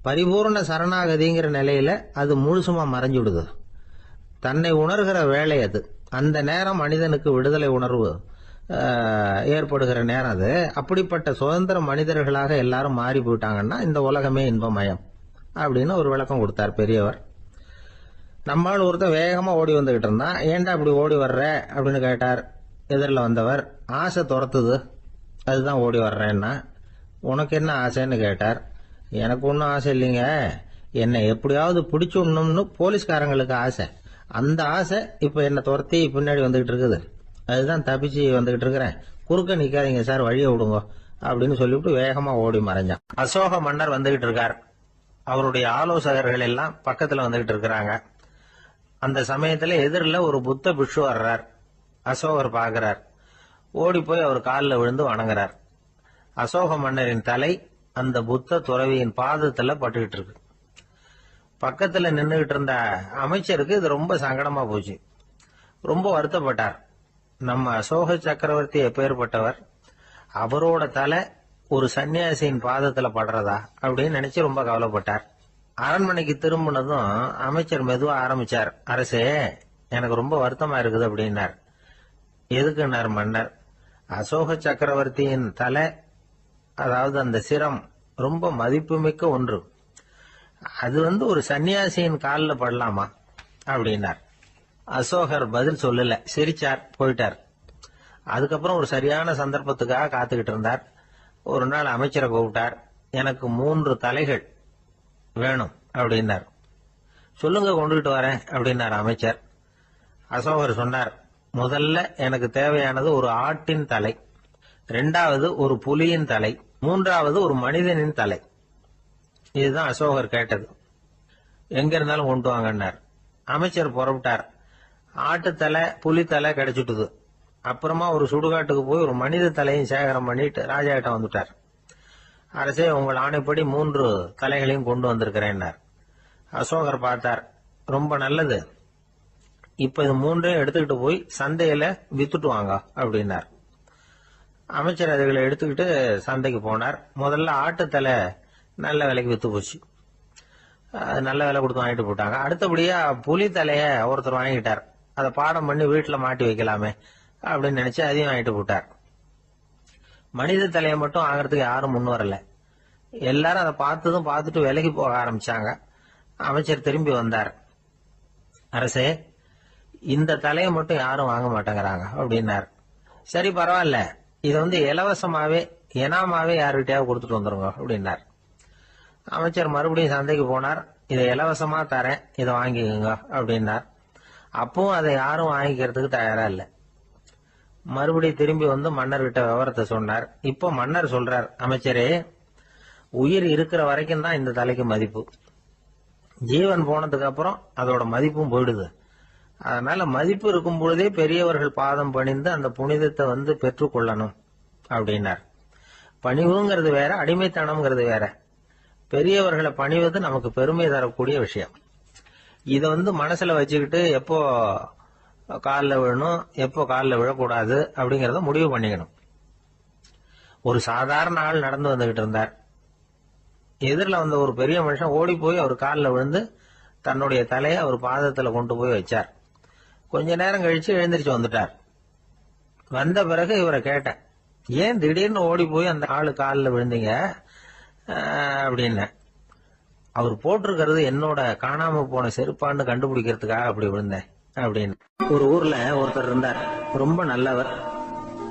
பரிபூர்ண சரணாகதிங்கிற நிலையில அது முழுசுமா மறைஞ்சுடுது. தன்னை உணர்கிற வேலை அது. அந்த நேரம் மனிதனுக்கு விடுதலை உணர்வு ஏற்படுகிற நேரம் அது. அப்படிப்பட்ட சுதந்திர மனிதர்களாக எல்லாரும் மாறி போயிட்டாங்கன்னா இந்த உலகமே இன்பமயம் அப்படின்னு ஒரு விளக்கம் கொடுத்தார் பெரியவர். நம்மால் ஒருத்தன் வேகமா ஓடி வந்துகிட்டு இருந்தான். ஏன்டா அப்படி ஓடி வர்ற அப்படின்னு கேட்டார் எதிரில் வந்தவர். ஆசை துரத்துது, அதுதான் ஓடி வர்றேன்னா. உனக்கு என்ன ஆசைன்னு கேட்டார். எனக்கு ஒன்றும் ஆசை இல்லைங்க, என்னை எப்படியாவது பிடிச்சுடணும்னு போலீஸ்காரங்களுக்கு ஆசை. அந்த ஆசை இப்ப என்ன துரத்தி பின்னாடி வந்துகிட்டு இருக்குது. அதுதான் தப்பிச்சு வந்துகிட்டு இருக்கிறேன். குறுக்க நிக்காதீங்க சார், வழியை விடுங்க அப்படின்னு சொல்லிவிட்டு வேகமா ஓடி மறைஞ்சான். அசோக மன்னர் வந்துகிட்டு இருக்கார். அவருடைய ஆலோசகர்கள் எல்லாம் பக்கத்துல வந்துகிட்டு இருக்கிறாங்க. அந்த சமயத்துல எதிரில் ஒரு புத்த பிக்ஷு வர்றார். அசோகர் பாக்குறார். ஓடி போய் அவர் காலில் விழுந்து வணங்குறார். அசோக மன்னரின் தலை அந்த புத்த துறவியின் பாதத்துல பட்டுக்கிட்டு இருக்கு. பக்கத்துல நின்றுகிட்டு இருந்த அமைச்சருக்கு இது ரொம்ப சங்கடமா போச்சு. ரொம்ப வருத்தப்பட்டார். நம்ம அசோக சக்கரவர்த்தி எப்பேற்பட்டவர், அவரோட தலை ஒரு சன்னியாசியின் பாதத்துல படுறதா அப்படின்னு நினைச்சு ரொம்ப கவலைப்பட்டார். அரண்மனைக்கு திரும்பினதும் அமைச்சர் மெதுவா ஆரம்பிச்சார். அரசே, எனக்கு ரொம்ப வருத்தமா இருக்குது அப்படின்னார். எதுக்குன்னார் மன்னர். அசோக சக்கரவர்த்தியின் தலை, அதாவது அந்த சிரம், ரொம்ப மதிப்புமிக்க ஒன்று. அது ஒரு சன்னியாசியின் காலில் படலாமா அப்படின்னார். அசோகர் பதில் சொல்லல, சிரிச்சார், போயிட்டார். அதுக்கப்புறம் ஒரு சரியான சந்தர்ப்பத்துக்காக காத்துக்கிட்டு இருந்தார். ஒரு நாள் அமைச்சரை கூப்பிட்டார். எனக்கு 3 தலைகள் வேணும் அப்படின்னார். சொல்லுங்க, கொண்டுகிட்டு வரேன் அப்படின்னார் அமைச்சர். அசோகர் சொன்னார், முதல்ல எனக்கு தேவையானது ஒரு ஆட்டின் தலை, 2வது ஒரு புலியின் தலை, 3வது ஒரு மனிதனின் தலை. இதுதான் அசோகர் கேட்டது. எங்க இருந்தாலும் கொண்டு வாங்கன்னார். அமைச்சர் புறப்பட்டார். ஆட்டுத்தலை, புலித்தலை கிடைச்சிட்டுது. அப்புறமா ஒரு சுடுகாட்டுக்கு போய் ஒரு மனித தலையும் சேகரம் பண்ணிட்டு ராஜா கிட்ட வந்துட்டார். அரசே, உங்கள் ஆணைப்படி 3 தலைகளையும் கொண்டு வந்திருக்கிறேன்னார். அசோகர் பார்த்தார். ரொம்ப நல்லது, இப்ப இது 3ஐயும் எடுத்துக்கிட்டு போய் சந்தையில வித்துட்டு வாங்க அப்படின்னார். அமைச்சர் அதுகளை எடுத்துக்கிட்டு சந்தைக்கு போனார். முதல்ல ஆட்டுத்தலை நல்ல விலைக்கு வித்து போச்சு. நல்ல விலை கொடுத்து வாங்கிட்டு போட்டாங்க. அடுத்தபடியா புலி தலைய ஒருத்தர் வாங்கிட்டார். அதை பாடம் பண்ணி வீட்டுல மாட்டி வைக்கலாமே அப்படின்னு நினைச்சு அதையும் வாங்கிட்டு போட்டார். மனித தலையை மட்டும் வாங்கறதுக்கு யாரும் முன் வரல. எல்லாரும் அதை பார்த்துட்டு விலைக்கு போக ஆரம்பிச்சாங்க. அமைச்சர் திரும்பி வந்தார். அரசே, இந்த தலையை மட்டும் யாரும் வாங்க மாட்டேங்கிறாங்க அப்படின்னார். சரி, பரவாயில்ல, இதை இலவசமாவே எனாமாவே யாருக்கிட்டையாவது கொடுத்துட்டு வந்துருங்க அப்படின்னார். அமைச்சர் மறுபடியும் சந்தைக்கு போனார். இதை இலவசமா தரேன், இதை வாங்கிக்கோங்க அப்படின்னார். அப்பவும் அதை யாரும் வாங்கிக்கிறதுக்கு தயாரா இல்லை. மறுபடியும் திரும்பி மன்னர்கிட்ட விவரத்தை சொன்னார். இப்போ மன்னர் சொல்றார், அமைச்சரே, உயிர் இருக்கிற வரைக்கும் தான் இந்த தலைக்கு மதிப்பு. ஜீவன் போனதுக்கு அப்புறம் அதோட மதிப்பும் போயிடுது. அதனால மதிப்பு இருக்கும் பொழுதே பெரியவர்கள் பாதம் பணிந்து அந்த புனிதத்தை பெற்றுக்கொள்ளணும் அப்படின்னார். பணிவுங்கிறது வேற, அடிமைத்தனம்ங்கிறது வேற. பெரியவர்களை பணிவது நமக்கு பெருமை தரக்கூடிய விஷயம். இதை மனசுல வச்சுக்கிட்டு எப்போ காலில் விழணும், எப்போ காலில் விழக்கூடாது அப்படிங்கறத முடிவு பண்ணிக்கணும். ஒரு சாதாரண ஆள் நடந்து வந்துகிட்டு இருந்தார். எதிரில் வந்த ஒரு பெரிய மனுஷன் ஓடி போய் அவர் காலில் விழுந்து தன்னுடைய தலையை அவர் பாதத்துல கொண்டு போய் வச்சார். கொஞ்ச நேரம் கழிச்சு எழுந்திரிச்சு வந்துட்டார். வந்த பிறகு இவரை கேட்டேன், ஏன் திடீர்னு ஓடி போய் அந்த ஆளு காலில் விழுந்தீங்க அப்படின்னு. அவர் போட்டிருக்கிறது என்னோட காணாம போன செருப்பான்னு கண்டுபிடிக்கிறதுக்காக அப்படி விழுந்தேன் அப்படின்னு. ஒரு ஊர்ல ஒருத்தர் இருந்தார். ரொம்ப நல்லவர்.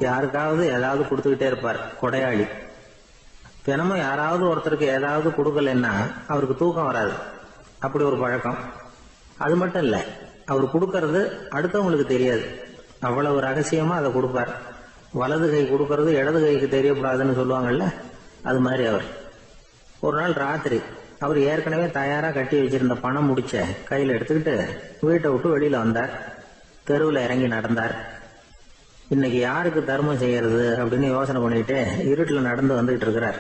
யாருக்காவது ஏதாவது கொடுத்துக்கிட்டே இருப்பார். கொடையாளி. தினமும் யாராவது ஒருத்தருக்கு ஏதாவது கொடுக்கலன்னா அவருக்கு தூக்கம் வராது. அப்படி ஒரு பழக்கம். அது மட்டும் இல்ல, அவர் கொடுக்கறது அடுத்தவங்களுக்கு தெரியாது. அவ்வளவு ரகசியமா அதை கொடுப்பார். வலது கை கொடுக்கறது இடது கைக்கு தெரியக்கூடாதுன்னு சொல்லுவாங்கல்ல, அது மாதிரி அவர். ஒரு நாள் ராத்திரி அவர் ஏற்கனவே தயாரா கட்டி வச்சிருந்த பணம் முடிச்ச கையில எடுத்துக்கிட்டு வீட்டை விட்டு வெளியில வந்தார். தெருவில் இறங்கி நடந்தார். இன்னைக்கு யாருக்கு தர்மம் செய்யறது அப்படின்னு யோசனை பண்ணிட்டு இருட்டில் நடந்து வந்துகிட்டு இருக்கிறார்.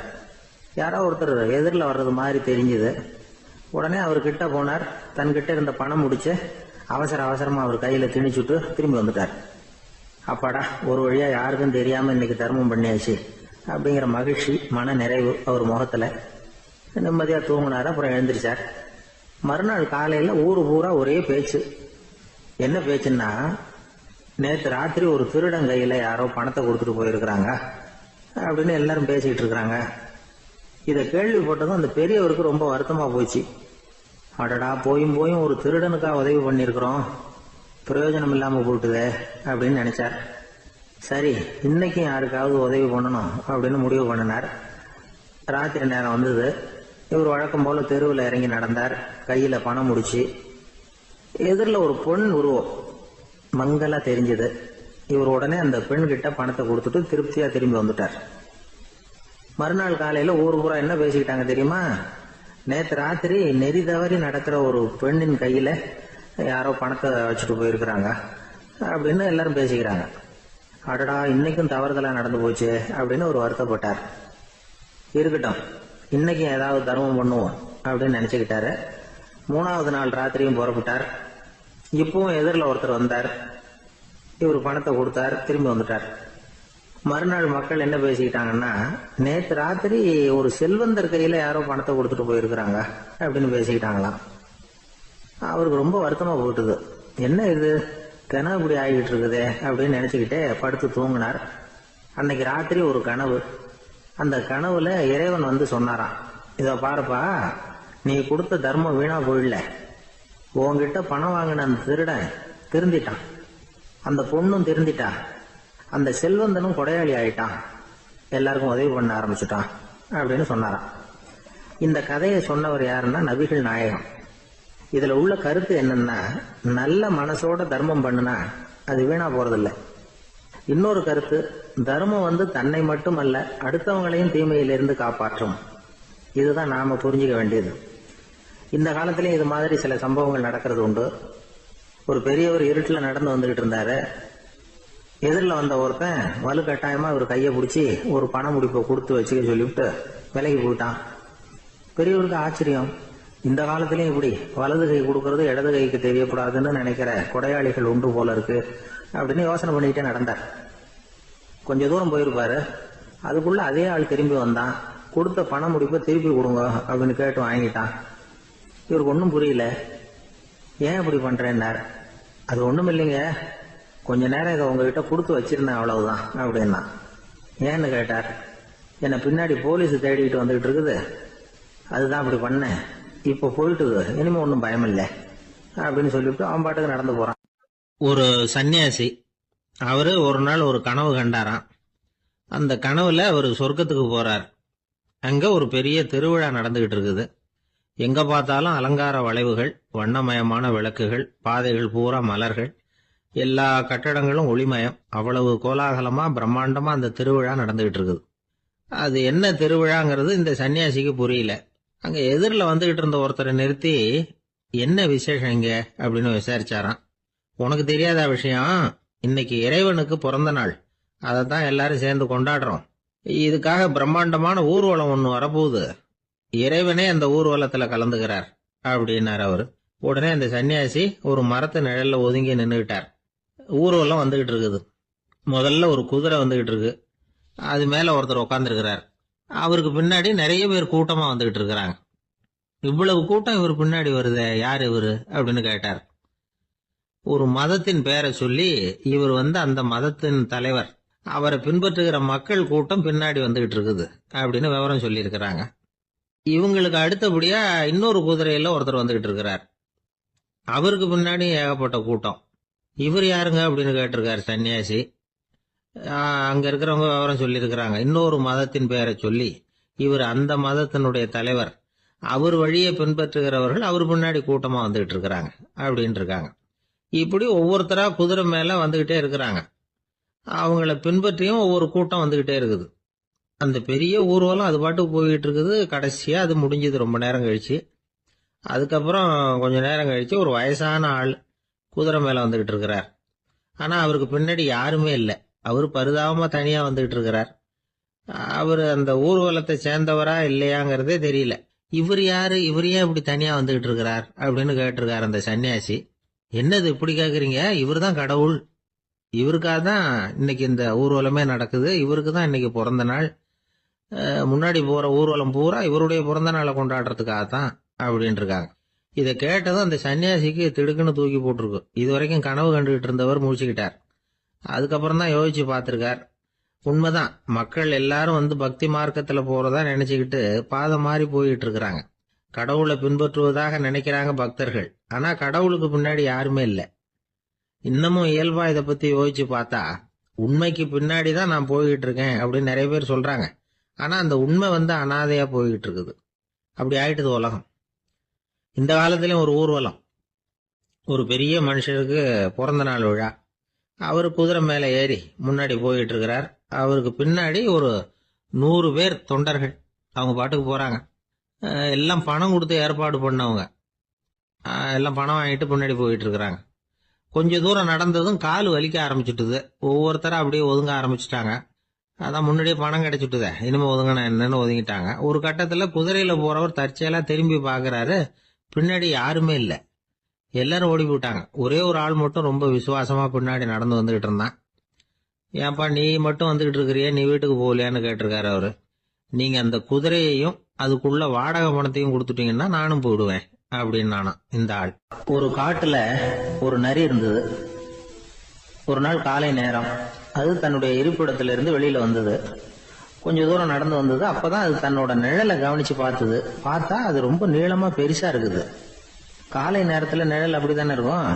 யாரோ ஒருத்தர் எதிரில் வர்றது மாதிரி தெரிஞ்சுது. உடனே அவர் கிட்ட போனார். தன்கிட்ட இருந்த பணம் முடிச்சு அவசரமா அவர் கையில திணிச்சுட்டு திரும்பி வந்துட்டார். அப்பாடா, ஒரு வழியா யாருக்கும் தெரியாம இன்னைக்கு தர்மம் பண்ணியாச்சு அப்படிங்கிற மகிழ்ச்சி, மன நிறைவு அவர் முகத்துல. நிம்மதியா தூங்கினார். அப்புறம் எழுந்திரிச்சார். மறுநாள் காலையில ஊரு பூரா ஒரே பேச்சு. என்ன பேச்சுன்னா, நேற்று ராத்திரி ஒரு திருடன் கையில யாரோ பணத்தை கொடுத்துட்டு போயிருக்கிறாங்க அப்படின்னு எல்லாரும் பேசிக்கிட்டு இருக்கிறாங்க. இதை கேள்விப்பட்டதும் அந்த பெரியவருக்கு ரொம்ப வருத்தமா போச்சு. அடடா, போயும் ஒரு திருடனுக்காக உதவி பண்ணிருக்கிறோம், பிரயோஜனம் இல்லாம போட்டுதே அப்படின்னு நினைச்சார். சரி, இன்னைக்கும் யாருக்காவது உதவி பண்ணணும் அப்படின்னு முடிவு பண்ணினார். ராத்திரி நேரம் வந்தது. இவர் வழக்கம் போல தெருவில் இறங்கி நடந்தார். கையில பணம் முடிச்சு. எதிரில் ஒரு பெண் உருவம் மங்கலா தெரிஞ்சது. இவர் உடனே அந்த பெண் கிட்ட பணத்தை கொடுத்துட்டு திருப்தியா திரும்பி வந்துட்டார். மறுநாள் காலையில ஊர் பூரா என்ன பேசிக்கிட்டாங்க தெரியுமா? நேற்று ராத்திரி நெறி தவறி நடக்கிற ஒரு பெண்ணின் கையில யாரோ பணத்தை வச்சுட்டு போயிருக்கிறாங்க அப்படின்னு எல்லாரும் பேசிக்கிறாங்க. அடடா, இன்னைக்கும் தவறுதலா நடந்து போச்சு அப்படின்னு ஒரு வருத்தப்பட்டார். இருக்கட்டும், இன்னைக்கு ஏதாவது தர்மம் பண்ணுவோம் அப்படின்னு நினைச்சுக்கிட்டாரு. 3வது நாள் ராத்திரியும் புறப்பட்டார். இப்பவும் எதிரில் ஒருத்தர் வந்தார். இவர் பணத்தை கொடுத்தார், திரும்பி வந்துட்டார். மறுநாள் மக்கள் என்ன பேசிக்கிட்டாங்கன்னா, நேற்று ராத்திரி ஒரு செல்வந்தர் கையில யாரோ பணத்தை கொடுத்துட்டு போயிருக்கிறாங்க அப்படின்னு பேசிக்கிட்டாங்களாம். அவருக்கு ரொம்ப வருத்தமா போயிட்டுது. என்ன இது தினம் இப்படி ஆகிட்டு இருக்குதே அப்படின்னு நினைச்சுக்கிட்டே படுத்து தூங்கினார். அன்னைக்கு ராத்திரி ஒரு கனவு. அந்த கனவுல இறைவன் வந்து சொன்னாராம், இத பாருப்பா, நீ கொடுத்த தர்மம் வீணா போயிடல. உன்கிட்ட பணம் வாங்கின அந்த திருடன் திருந்திட்டான், அந்த பொண்ணும் திருந்திட்டா, அந்த செல்வந்தனும் கொடையாளி ஆயிட்டான், எல்லாருக்கும் உதவி பண்ண ஆரம்பிச்சுட்டான் அப்படின்னு சொன்னாராம். இந்த கதையை சொன்னவர் யாருன்னா நபிகள் நாயகம். இதுல உள்ள கருத்து என்னன்னா, நல்ல மனசோட தர்மம் பண்ணுனா அது வீணா போறதில்லை. இன்னொரு கருத்து, தர்மம் வந்து தன்னை மட்டுமல்ல அடுத்தவங்களையும் தீமையிலிருந்து காப்பாற்றும். இதுதான் நாம புரிஞ்சுக்க வேண்டியது. இந்த காலத்திலயும் இது மாதிரி சில சம்பவங்கள் நடக்கிறது உண்டு. ஒரு பெரியவர் இருட்டுல நடந்து வந்துகிட்டு இருந்தாரு. எதிரில் வந்த ஒருத்தன் வலுக்கட்டாயமா ஒரு கையை பிடிச்சி ஒரு பண முடிப்பை கொடுத்து வச்சுக்க சொல்லிவிட்டு விலகி போயிட்டான். பெரியவருக்கு ஆச்சரியம், இந்த காலத்திலயும் இப்படி வலது கை கொடுக்கறது இடது கைக்கு தெரியக்கூடாதுன்னு நினைக்கிற கொடையாளிகள் உண்டு போல இருக்கு அப்படின்னு யோசனை பண்ணிக்கிட்டே நடந்தார். கொஞ்ச தூரம் போயிருப்பாரு. அதுக்குள்ள அதே ஆள் திரும்பி வந்தான். கொடுத்த பண முடிப்பை திருப்பி கொடுங்க அப்படின்னு கேட்டு வாங்கிட்டான். இவருக்கு ஒன்றும் புரியல. ஏன் இப்படி பண்றேன்னார். அது ஒண்ணும் இல்லைங்க, கொஞ்ச நேரம் இதை உங்ககிட்ட கொடுத்து வச்சிருந்தேன் அவ்வளவுதான் அப்படின்னா. ஏன்னு கேட்டார். என்னை பின்னாடி போலீஸ் தேடிக்கிட்டு வந்துகிட்டு இருக்குது, அதுதான் அப்படி பண்ணேன், இப்போ போயிட்டுது, இனிமே ஒன்றும் பயம் இல்லை அப்படின்னு சொல்லிவிட்டு அவன் பாட்டுக்கு நடந்து போறான். ஒரு சன்னியாசி அவரு ஒரு நாள் ஒரு கனவு கண்டாராம். அந்த கனவுல அவர் சொர்க்கத்துக்கு போறார். அங்க ஒரு பெரிய திருவிழா நடந்துகிட்டு இருக்குது. எங்க பார்த்தாலும் அலங்கார வளைவுகள், வண்ணமயமான விளக்குகள், பாதைகள் பூரா மலர்கள், எல்லா கட்டடங்களும் ஒளிமயம். அவ்வளவு கோலாகலமா பிரம்மாண்டமா அந்த திருவிழா நடந்துகிட்டு இருக்குது. அது என்ன திருவிழாங்கிறது இந்த சன்னியாசிக்கு புரியல. அங்க எதிரில் வந்துகிட்டு இருந்த ஒருத்தரை நிறுத்தி, என்ன விசேஷம் இங்க அப்படின்னு விசாரிச்சாராம். உனக்கு தெரியாத விஷயம், இன்னைக்கு இறைவனுக்கு பிறந்த நாள், அதைத்தான் எல்லாரும் சேர்ந்து கொண்டாடுறோம். இதுக்காக பிரம்மாண்டமான ஊர்வலம் ஒண்ணு வரப்போகுது, இறைவனே அந்த ஊர்வலத்துல கலந்துகிறார் அப்படின்னார் அவரு. உடனே அந்த சன்னியாசி ஒரு மரத்து நிழல்ல ஒதுங்கி நின்றுகிட்டார். ஊர்வலம் வந்துகிட்டு இருக்குது. முதல்ல ஒரு குதிரை வந்துகிட்டு இருக்கு. அது மேல ஒருத்தர் உட்காந்துருக்கிறார். அவருக்கு பின்னாடி நிறைய பேர் கூட்டமா வந்துகிட்டு இருக்கிறாங்க. இவ்வளவு கூட்டம் இவர் பின்னாடி வருதே, யார் இவரு அப்படின்னு கேட்டார். ஒரு மதத்தின் பெயரை சொல்லி, இவர் வந்து அந்த மதத்தின் தலைவர், அவரை பின்பற்றுகிற மக்கள் கூட்டம் பின்னாடி வந்துகிட்டு இருக்குது அப்படின்னு விவரம் சொல்லி இருக்கிறாங்க. இவங்களுக்கு அடுத்தபடியா இன்னொரு குதிரையில ஒருத்தர் வந்துகிட்டு இருக்கிறார். அவருக்கு பின்னாடி ஏகப்பட்ட கூட்டம். இவர் யாருங்க அப்படின்னு கேட்டிருக்காரு சன்னியாசி. அங்க இருக்கிறவங்க விவரம் சொல்லி இருக்கிறாங்க. இன்னொரு மதத்தின் பெயரை சொல்லி, இவர் அந்த மதத்தினுடைய தலைவர், அவர் வழியை பின்பற்றுகிறவர்கள் அவர் பின்னாடி கூட்டமா வந்துகிட்டு இருக்கிறாங்க அப்படின்னு இருக்காங்க. இப்படி ஒவ்வொருத்தரா குதிரை மேல வந்துகிட்டே இருக்கிறாங்க. அவங்கள பின்பற்றியும் ஒவ்வொரு கூட்டம் வந்துகிட்டே இருக்குது. அந்த பெரிய ஊர்வலம் அது பாட்டுக்கு போயிட்டு இருக்குது. கடைசியா அது முடிஞ்சது ரொம்ப நேரம் கழிச்சு. அதுக்கப்புறம் கொஞ்ச நேரம் கழிச்சு ஒரு வயசான ஆள் குதிரை மேல வந்துகிட்டு இருக்கிறார். ஆனா அவருக்கு பின்னாடி யாருமே இல்லை. அவர் பரிதாபமா தனியா வந்துகிட்டு இருக்கிறார். அவர் அந்த ஊர்வலத்தை சேர்ந்தவரா இல்லையாங்கிறதே தெரியல. இவர் யாரு, இவர் ஏன் இப்படி தனியா வந்துகிட்டு இருக்கிறார் அப்படின்னு கேட்டிருக்காரு அந்த சன்னியாசி. என்னது இப்படி கேக்குறீங்க, இவர் தான் கடவுள், இவருக்காக தான் இன்னைக்கு இந்த ஊர்வலமே நடக்குது, இவருக்கு தான் இன்னைக்கு பிறந்த நாள், முன்னாடி போற ஊர்வலம் பூரா இவருடைய பிறந்த நாளை கொண்டாடுறதுக்காகத்தான் அப்படின்னு இருக்காங்க. இதை கேட்டதும் அந்த சன்னியாசிக்கு திடுக்குன்னு தூக்கி போட்டிருக்கு. இது வரைக்கும் கனவு கண்டுகிட்டு இருந்தவர் முடிச்சுக்கிட்டார். அதுக்கப்புறம் தான் யோசிச்சு பார்த்திருக்கார். உண்மைதான், மக்கள் எல்லாரும் வந்து பக்தி மார்க்கத்துல போறதா நினைச்சுக்கிட்டு பாதை மாறி போயிட்டு இருக்கிறாங்க. கடவுளை பின்பற்றுவதாக நினைக்கிறாங்க பக்தர்கள். ஆனா கடவுளுக்கு பின்னாடி யாருமே இல்லை. இன்னமும் இயல்பா இதை பத்தி யோசிச்சு பார்த்தா, உண்மைக்கு பின்னாடி தான் நான் போய்கிட்டு இருக்கேன் அப்படின்னு நிறைய பேர் சொல்றாங்க. ஆனா அந்த உண்மை வந்து அனாதையா போய்கிட்டு இருக்குது. அப்படி ஆயிட்டுது உலகம். இந்த காலத்திலயும் ஒரு ஊர்வலம், ஒரு பெரிய மனுஷருக்கு பிறந்த நாள் விழா. அவர் குதிரை மேல ஏறி முன்னாடி போயிட்டு இருக்கிறார். அவருக்கு பின்னாடி ஒரு 100 பேர் தொண்டர்கள் அவங்க பாட்டுக்கு போறாங்க. எல்லாம் பணம் கொடுத்து ஏற்பாடு பண்ணவங்க. எல்லாம் பணம் வாங்கிட்டு பின்னாடி போயிட்டு இருக்கிறாங்க. கொஞ்ச தூரம் நடந்ததும் கால் வலிக்க ஆரம்பிச்சுட்டுது. ஒவ்வொருத்தரும் அப்படியே ஒதுங்க ஆரம்பிச்சுட்டாங்க. அதான் முன்னாடியே பணம் கிடைச்சுட்டுதே, இனிமே ஒதுங்கினா என்னன்னு ஒதுங்கிட்டாங்க. ஒரு கட்டத்துல குதிரையில போறவர் தற்செயலா திரும்பி பாக்குறாரு, பின்னாடி யாருமே இல்ல, எல்லாரும் ஓடி போயிட்டாங்க. ஒரே ஒரு ஆள் மட்டும் ரொம்ப விசுவாசமா பின்னாடி நடந்து வந்துகிட்டு இருந்தான். ஏன்பா நீ மட்டும் வந்துகிட்டு இருக்கிறிய, நீ வீட்டுக்கு போகலையான்னு கேட்டிருக்காரு அவரு. நீங்க அந்த குதிரையையும் அதுக்குள்ள வாடகை பணத்தையும் கொடுத்துட்டீங்கன்னா நானும் போயிடுவேன் அப்படின்னு நானா இந்த ஆள். ஒரு காட்டுல ஒரு நரி இருந்தது. ஒரு நாள் காலை நேரம் அது தன்னுடைய இருப்பிடத்திலிருந்து வெளியில வந்தது. கொஞ்ச தூரம் நடந்து வந்தது. அப்பதான் அது தன்னோட நிழலை கவனிச்சு பார்த்தது. பார்த்தா அது ரொம்ப நீளமா பெருசா இருக்குது. காலை நேரத்துல நிழல் அப்படித்தானே இருக்கும்.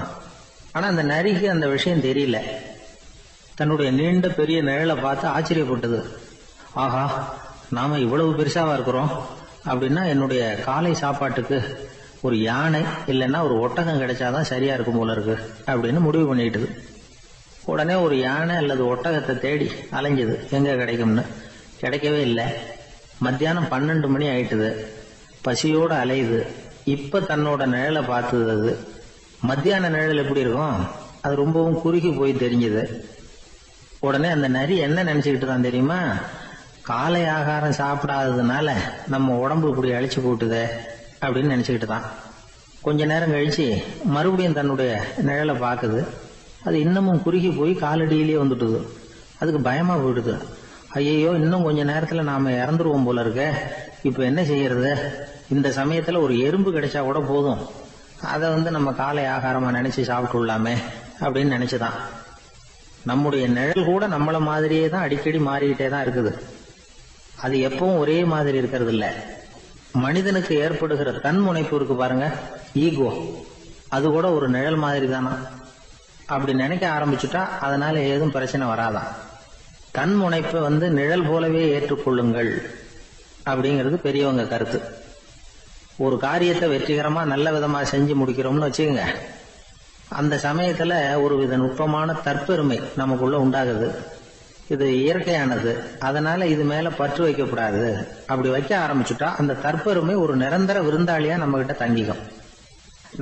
ஆனா அந்த நரிக்கு அந்த விஷயம் தெரியல. தன்னுடைய நீண்ட பெரிய நிழலை பார்த்து ஆச்சரியப்பட்டது. ஆஹா, நாம இவ்வளவு பெருசாவா இருக்கிறோம் அப்படின்னா என்னுடைய காலை சாப்பாட்டுக்கு ஒரு யானை இல்லைன்னா ஒரு ஒட்டகம் கிடைச்சாதான் சரியா இருக்கும் போல இருக்கு அப்படின்னு முடிவு பண்ணிட்டுது. உடனே ஒரு யானை அல்லது ஒட்டகத்தை தேடி அலைஞ்சது, எங்க கிடைக்கும்னு. கிடைக்கவே இல்லை. மத்தியானம் 12 மணி ஆயிட்டுது. பசியோட அலையுது. இப்ப தன்னோட நிழலை பார்த்தது. அது மத்தியான நிழல் எப்படி இருக்கும், அது ரொம்பவும் குறுகி போய் தெரிஞ்சது. உடனே அந்த நரி என்ன நினைச்சுக்கிட்டு தான் தெரியுமா, காலை ஆகாரம் சாப்பிடாததுனால நம்ம உடம்பு இப்படி அழிச்சு போட்டுதே அப்படின்னு நினைச்சுக்கிட்டு தான். கொஞ்ச நேரம் கழிச்சு மறுபடியும் தன்னுடைய நிழலை பார்க்குது. அது இன்னமும் குறுகி போய் காலடியிலேயே வந்துட்டுது. அதுக்கு பயமா போயிடுது. ஐயோ, இன்னும் கொஞ்ச நேரத்துல நாம இறந்துருவோம் போல இருக்க, இப்ப என்ன செய்யறது? இந்த சமயத்துல ஒரு எறும்பு கிடைச்சா கூட போதும், அதை நம்ம காலை ஆகாரமா நினைச்சு சாப்பிட்டுள்ளாமே அப்படின்னு நினைச்சுதான். நம்முடைய நிழல் கூட நம்மள மாதிரியே தான் அடிக்கடி மாறிக்கிட்டே தான் இருக்குது. அது எப்பவும் ஒரே மாதிரி இருக்கிறது இல்ல. மனிதனுக்கு ஏற்படுகிற தன்முனைப்பு இருக்கு பாருங்க, ஈகோ, அது கூட ஒரு நிழல் மாதிரி தானா. அப்படி நினைக்க ஆரம்பிச்சுட்டா அதனால ஏதும் பிரச்சனை வராதான். தன்முனைப்பை நிழல் போலவே ஏற்றுக்கொள்ளுங்கள் அப்படிங்கிறது பெரியவங்க கருத்து. ஒரு காரியத்தை வெற்றிகரமா நல்ல விதமா செஞ்சு முடிக்கிறோம்னு வச்சுக்கோங்க, அந்த சமயத்துல ஒரு வித நுட்பமான தற்பெருமை நமக்குள்ள உண்டாகுது. இது இயற்கையானது, அதனால இது மேல பற்று வைக்கக்கூடாது. அப்படி வைக்க ஆரம்பிச்சுட்டா அந்த தற்பெருமை ஒரு நிரந்தர விருந்தாளியா நம்ம கிட்ட தங்கிக்கும்.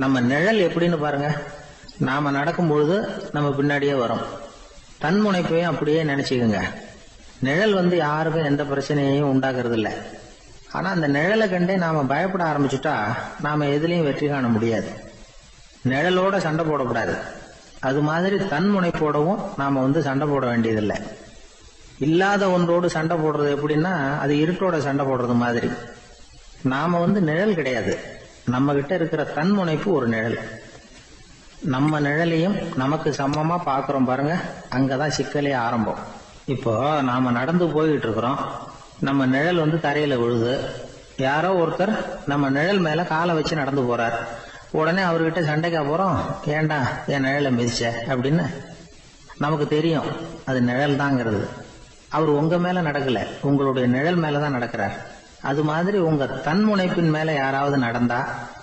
நம்ம நிழல் எப்படின்னு பாருங்க, நாம நடக்கும் பொழுது நம்ம பின்னாடியே வரும். தன்முனைப்பையும் அப்படியே நினைச்சுக்குங்க. நிழல் யாருக்கும் எந்த பிரச்சனையையும் உண்டாக்குறது இல்லை. ஆனா அந்த நிழலை கண்டே நாம பயப்பட ஆரம்பிச்சுட்டா நாம எதுலயும் வெற்றி காண முடியாது. நிழலோட சண்டை போடக்கூடாது. அது மாதிரி தன்முனைப்போடவும் நாம சண்டை போட வேண்டியதில்லை. இல்லாத ஒன்றோடு சண்டை போடுறது எப்படின்னா, அது இருட்டோட சண்டை போடுறது மாதிரி. நாம நிழல் கிடையாது, நம்ம கிட்ட இருக்கிற தன்முனைப்பு ஒரு நிழல். நம்ம நிழலையும் நமக்கு சமமா பாக்குறோம் பாருங்க, அங்கதான் சிக்கலே ஆரம்பம். இப்போ நாம நடந்து போயிட்டு இருக்கிறோம், நம்ம நிழல் தரையில விழுது. யாரோ ஒருத்தர் நம்ம நிழல் மேல காலை வச்சு நடந்து போறார். உடனே அவர்கிட்ட சண்டைக்கா போறோம், ஏண்டா என் நிழலை மிதிச்ச அப்படின்னு. நமக்கு தெரியும் அது நிழல் தாங்கிறது. அவர் உங்க மேல நடக்கல, உங்களுடைய நிழல் மேலதான் நடக்கிறார். அது மாதிரி உங்க தன்முனைப்பின் மேல யாராவது நடந்தா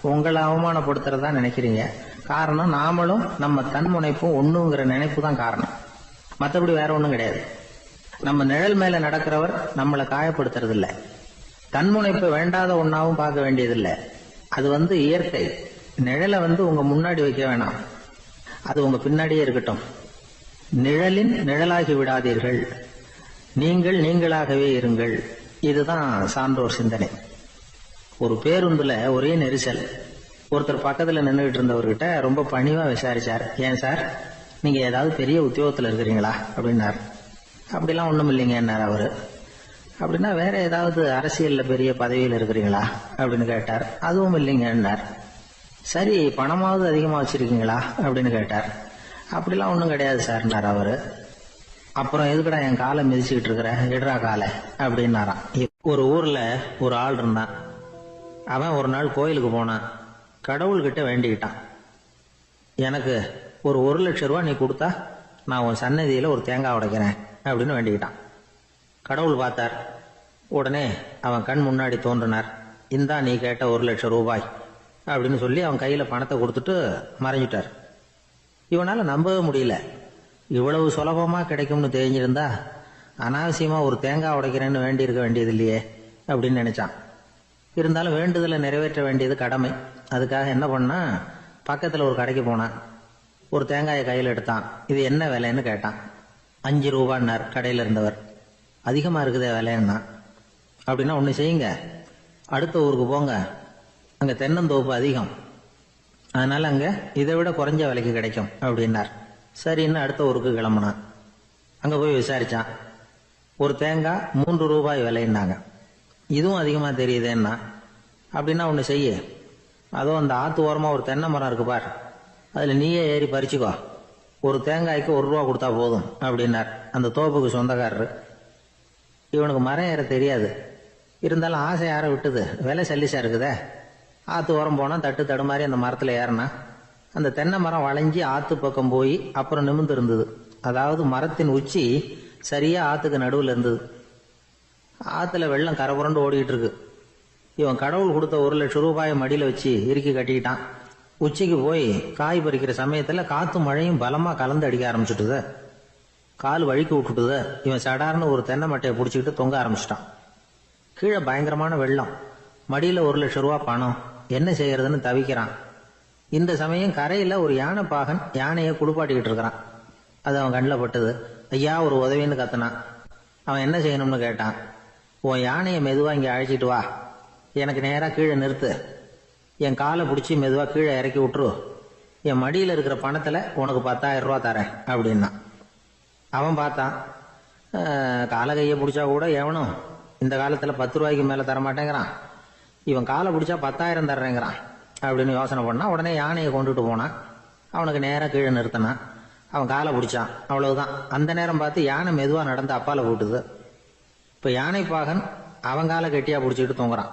உங்களை அவமானப்படுத்துறதா நினைக்கிறீங்க. காரணம், நாமளும் நம்ம தன்முனைப்பும் ஒண்ணுங்கிற நினைப்பு தான் காரணம், மற்றபடி வேற ஒண்ணும் கிடையாது. நம்ம நிழல் மேல நடக்கிறவர் நம்மளை காயப்படுத்துறது இல்ல. தன்முனைப்பை வேண்டாத ஒன்னாவும் பார்க்க வேண்டியதில்லை. அது இயற்கை. நிழலை உங்க முன்னாடி வைக்க வேணாம், அது உங்க பின்னாடியே இருக்கட்டும். நிழலின் நிழலாகி விடாதீர்கள், நீங்கள் நீங்களாகவே இருங்கள். இதுதான் சான்றோர் சிந்தனை. ஒரு பேருந்துல ஒரே நெரிசல். ஒருத்தர் பக்கத்துல நின்றுகிட்டு இருந்தவர்கிட்ட ரொம்ப பணிவா விசாரிச்சார், ஏன் சார் நீங்க ஏதாவது பெரிய உத்தியோகத்துல இருக்கிறீங்களா அப்படின்னாரு. அப்படிலாம் ஒண்ணும் இல்லைங்கன்னார் அவரு. அப்படின்னா வேற ஏதாவது அரசியல்ல பெரிய பதவியில் இருக்கிறீங்களா அப்படின்னு கேட்டார். அதுவும் இல்லைங்கன்னார். சரி, பணமாவது அதிகமா வச்சிருக்கீங்களா அப்படின்னு கேட்டார். அப்படிலாம் ஒண்ணும் கிடையாது சார்னார் அவரு. அப்புறம் எதுக்கடா என் காலை மிதிச்சுக்கிட்டு இருக்கிற, எடுறா காலை அப்படின்னாராம். ஒரு ஊர்ல ஒரு ஆள் இருந்தான். அவன் ஒரு நாள் கோயிலுக்கு போனான். கடவுள்கிட்ட வேண்டிக்கிட்டான், எனக்கு ஒரு 1,00,000 ரூபாய் நீ கொடுத்தா நான் உன் சன்னதியில ஒரு தேங்காய் உடைக்கிறேன் அப்படின்னு வேண்டிக்கிட்டான். கடவுள் பார்த்தார். உடனே அவன் கண் முன்னாடி தோன்றினார். இந்தா நீ கேட்ட 1,00,000 ரூபாய் அப்படின்னு சொல்லி அவன் கையில பணத்தை கொடுத்துட்டு மறைஞ்சிட்டார். இவனால நம்பவே முடியல. இவ்வளவு சுலபமா கிடைக்கும்னு தெரிஞ்சிருந்தா அனாவசியமா ஒரு தேங்காய் உடைக்கிறேன்னு வேண்டி இருக்க வேண்டியது இல்லையே அப்படின்னு நினைச்சான். இருந்தாலும் வேண்டுதலை நிறைவேற்ற வேண்டியது கடமை. அதுக்காக என்ன பண்ணா, பக்கத்துல ஒரு கடைக்கு போனான். ஒரு தேங்காயை கையில் எடுத்தான். இது என்ன விலைன்னு கேட்டான். 5 ரூபான்னார் கடையில இருந்தவர். அதிகமாக இருக்குதே விலைன்னா. அப்படின்னா ஒன்று செய்யுங்க, அடுத்த ஊருக்கு போங்க, அங்கே தென்னந்தோப்பு அதிகம், அதனால் அங்கே இதை விட குறைஞ்ச விலைக்கு கிடைக்கும் அப்படின்னார். சரின்னு அடுத்த ஊருக்கு கிளம்புனான். அங்கே போய் விசாரித்தான். ஒரு தேங்காய் 3 ரூபாய் விலைன்னாங்க. இதுவும் அதிகமாக தெரியுதேன்னா. அப்படின்னா ஒன்று செய்ய, அதோ அந்த ஆற்று ஓரமாக ஒரு தென்னை மரம் இருக்கு பார், அதில் நீயே ஏறி பறிச்சுக்கோ, ஒரு தேங்காய்க்கு 1 ரூபா கொடுத்தா போதும் அப்படின்னார் அந்த தோப்புக்கு சொந்தக்காரரு. இவனுக்கு மரம் ஏற தெரியாது, இருந்தாலும் ஆசை யார விட்டுது, விலை சல்லிசா இருக்குதே. ஆற்று ஓரம் போனால் தட்டு தடுமாறி அந்த மரத்தில் ஏறினா அந்த தென்னை மரம் வளைஞ்சி ஆற்று பக்கம் போய் அப்புறம் நிமிர்ந்து இருந்தது. அதாவது மரத்தின் உச்சி சரியா ஆற்றுக்கு நடுவில் இருந்தது. ஆற்றுல வெள்ளம் கரபுரண்டு ஓடிக்கிட்டு இருக்கு. இவன் கடவுள் கொடுத்த 1 லட்சம் ரூபாயை மடியில் வச்சு இறுக்கி கட்டிக்கிட்டான். உச்சிக்கு போய் காய் பறிக்கிற சமயத்தில் காற்றும் மழையும் பலமாக கலந்து அடிக்க ஆரம்பிச்சுட்டுது. கால் வழுக்கி விட்டுட்டுது. இவன் சடார்னு ஒரு தென்னை மட்டையை பிடிச்சிக்கிட்டு தொங்க ஆரம்பிச்சிட்டான். கீழே பயங்கரமான வெள்ளம், மடியில் 1 லட்சம் ரூபா பணம், என்ன செய்யறதுன்னு தவிக்கிறான். இந்த சமயம் கரையில் ஒரு யானை பாகன் யானையை குளிப்பாட்டிக்கிட்டு இருக்கிறான். அது அவன் கண்ணில் பட்டது. ஐயா ஒரு உதவின்னு கத்துனான். அவன் என்ன செய்யணும்னு கேட்டான். உன் யானையை மெதுவாக இங்கே அழைச்சிட்டு வா, எனக்கு நேராக கீழே நிறுத்து, என் காலை பிடிச்சி மெதுவாக கீழே இறக்கி விட்டுரு, என் மடியில் இருக்கிற பணத்தில் உனக்கு 10,000 ரூபா தரேன் அப்படின்னா. அவன் பார்த்தான், காலை கையை பிடிச்சா கூட எவனும் இந்த காலத்தில் 10 ரூபாய்க்கு மேலே தரமாட்டேங்கிறான், இவன் காலை பிடிச்சா 10,000 தர்றேங்கிறான் அப்படின்னு யோசனை பண்ணான். உடனே யானையை கொண்டுட்டு போனான். அவனுக்கு நேராக கீழே நிறுத்தினான். அவன் காலை பிடிச்சான். அவ்வளவுதான். அந்த நேரம் பார்த்து யானை மெதுவாக நடந்து அப்பால போட்டுது. இப்போ யானை பாகன் அவன் காலை கெட்டியாக பிடிச்சிக்கிட்டு தூங்குறான்.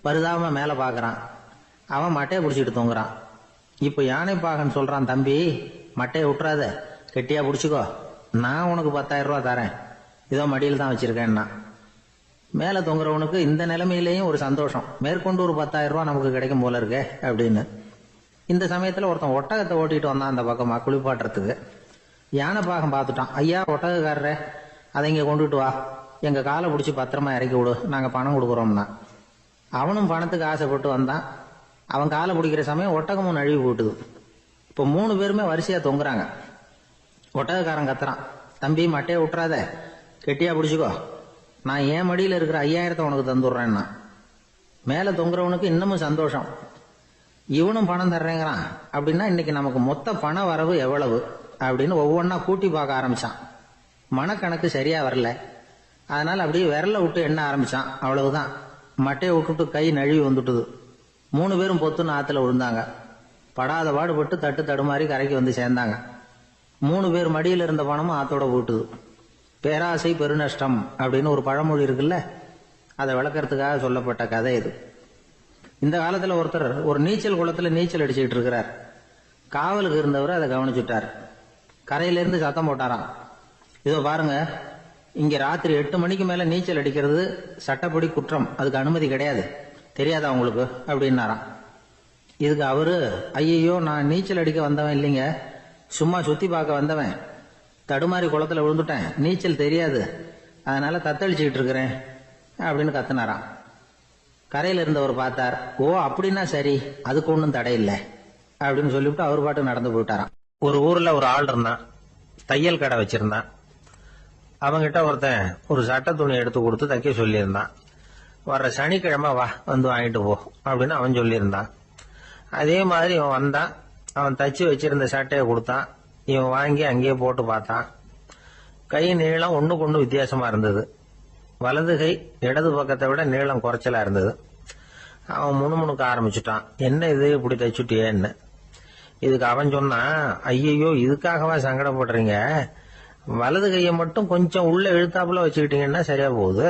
பரிதாபமா மேலே பார்க்குறான். அவன் மட்டையை பிடிச்சிட்டு தூங்குறான். இப்போ யானை பாகன் சொல்கிறான், தம்பி மட்டையை விட்டுறாத, கெட்டியாக பிடிச்சிக்கோ, நான் உனக்கு 10,000 ரூபா தரேன், இதோ மடியில் தான் வச்சிருக்கேன்னா. மேலே தொங்குறவனுக்கு இந்த நிலைமையிலேயும் ஒரு சந்தோஷம், மேற்கொண்டு ஒரு 10,000 ரூபா நமக்கு கிடைக்கும் போல இருக்கே அப்படின்னு. இந்த சமயத்தில் ஒருத்தன் ஒட்டகத்தை ஓட்டிட்டு வந்தான் அந்த பக்கமாக குளிப்பாட்டுறதுக்கு. யானை பாகம் பார்த்துட்டான். ஐயா ஒட்டகக்காரரே, அதை இங்கே கொண்டுட்டு வா, எங்கள் காலை பிடிச்சி பத்திரமா இறக்கி விடு, நாங்கள் பணம் கொடுக்குறோம்னா. அவனும் பணத்துக்கு ஆசைப்பட்டு வந்தான். அவன் காலை பிடிக்கிற சமயம் ஒட்டகமும் நழுவி போட்டுது. இப்போ 3 பேருமே வரிசையாக தொங்குறாங்க. ஒட்டகக்காரன் கத்துறான், தம்பி மட்டையை விட்டுறாத, கெட்டியா பிடிச்சிக்கோ, நான் என் மடியில் இருக்கிற 5,000 உனக்கு தந்துடுறேன்னா. மேலே தொங்குறவனுக்கு இன்னமும் சந்தோஷம், இவனும் பணம் தர்றேங்கிறான் அப்படின்னா இன்னைக்கு நமக்கு மொத்த பண வரவு எவ்வளவு அப்படின்னு ஒவ்வொன்றா கூட்டி பார்க்க ஆரம்பிச்சான். மனக்கணக்கு சரியா வரல, அதனால அப்படியே விரல விட்டு எண்ண ஆரம்பிச்சான். அவ்வளவுதான், மட்டையை விட்டுட்டு கை நழுவி வந்துட்டுது. 3 பேரும் பொத்துன்னு ஆத்துல விழுந்தாங்க. படாத பாடுபட்டு தட்டு தடுமாறி கரைக்கு வந்து சேர்ந்தாங்க. 3 பேர் மடியில் இருந்த பணமும் ஆத்தோட போட்டுது. பேராசை பெருநஷ்டம் அப்படின்னு ஒரு பழமொழி இருக்குல்ல, அதை விளக்கறதுக்காக சொல்லப்பட்ட கதை இது. இந்த காலத்துல ஒருத்தர் ஒரு நீச்சல் குளத்துல நீச்சல் அடிச்சுக்கிட்டு இருக்கிறார். காவலுக்கு இருந்தவர் அதை கவனிச்சுட்டார். கரையிலிருந்து சத்தம் போட்டாராம், இதோ பாருங்க, இங்க ராத்திரி 8 மணிக்கு மேல நீச்சல் அடிக்கிறது சட்டப்படி குற்றம், அதுக்கு அனுமதி கிடையாது, தெரியாதா உங்களுக்கு அப்படின்னாராம். இதுக்கு அவரு, ஐயோ நான் நீச்சல் அடிக்க வந்தவன் இல்லைங்க, சும்மா சுத்தி பார்க்க வந்தவன், தடுமாறி குளத்துல விழுந்துட்டேன், நீச்சல் தெரியாது, அதனால தத்தளிச்சுக்கிட்டு இருக்கிறேன் அப்படின்னு கத்துனாராம். கரையில இருந்தவர் பார்த்தார், ஓ அப்படின்னா சரி, அதுக்கு ஒன்றும் தடை இல்லை அப்படின்னு சொல்லிவிட்டு அவர் பாட்டு நடந்து போயிட்டாராம். ஒரு ஊர்ல ஒரு ஆள் இருந்தான், தையல் கடை வச்சிருந்தான். அவங்கிட்ட ஒருத்தன் ஒரு சட்டை துணி எடுத்து கொடுத்து தைக்க சொல்லியிருந்தான். வர்ற சனிக்கிழமை வா, வந்து வாங்கிட்டு போ அப்படின்னு அவன் சொல்லியிருந்தான். அதே மாதிரி இவன் வந்தான். அவன் தச்சு வச்சிருந்த சட்டையை கொடுத்தான். இவன் வாங்கி அங்கேயே போட்டு பார்த்தான். கை நீளம் ஒண்ணுக்கு ஒண்ணு வித்தியாசமா இருந்தது. வலது கை இடது பக்கத்தை விட நீளம் குறைச்சலா இருந்தது. அவன் முணுமுணுக்க ஆரம்பிச்சுட்டான், என்ன இது இப்படி தைச்சுட்டியேன்னு. இதுக்கு அவன் சொன்னான், ஐயோ இதுக்காகவா சங்கடப்படுறீங்க, வலது கையை மட்டும் கொஞ்சம் உள்ள இழுத்தாப்புல வச்சுக்கிட்டீங்கன்னா சரியா போகுது,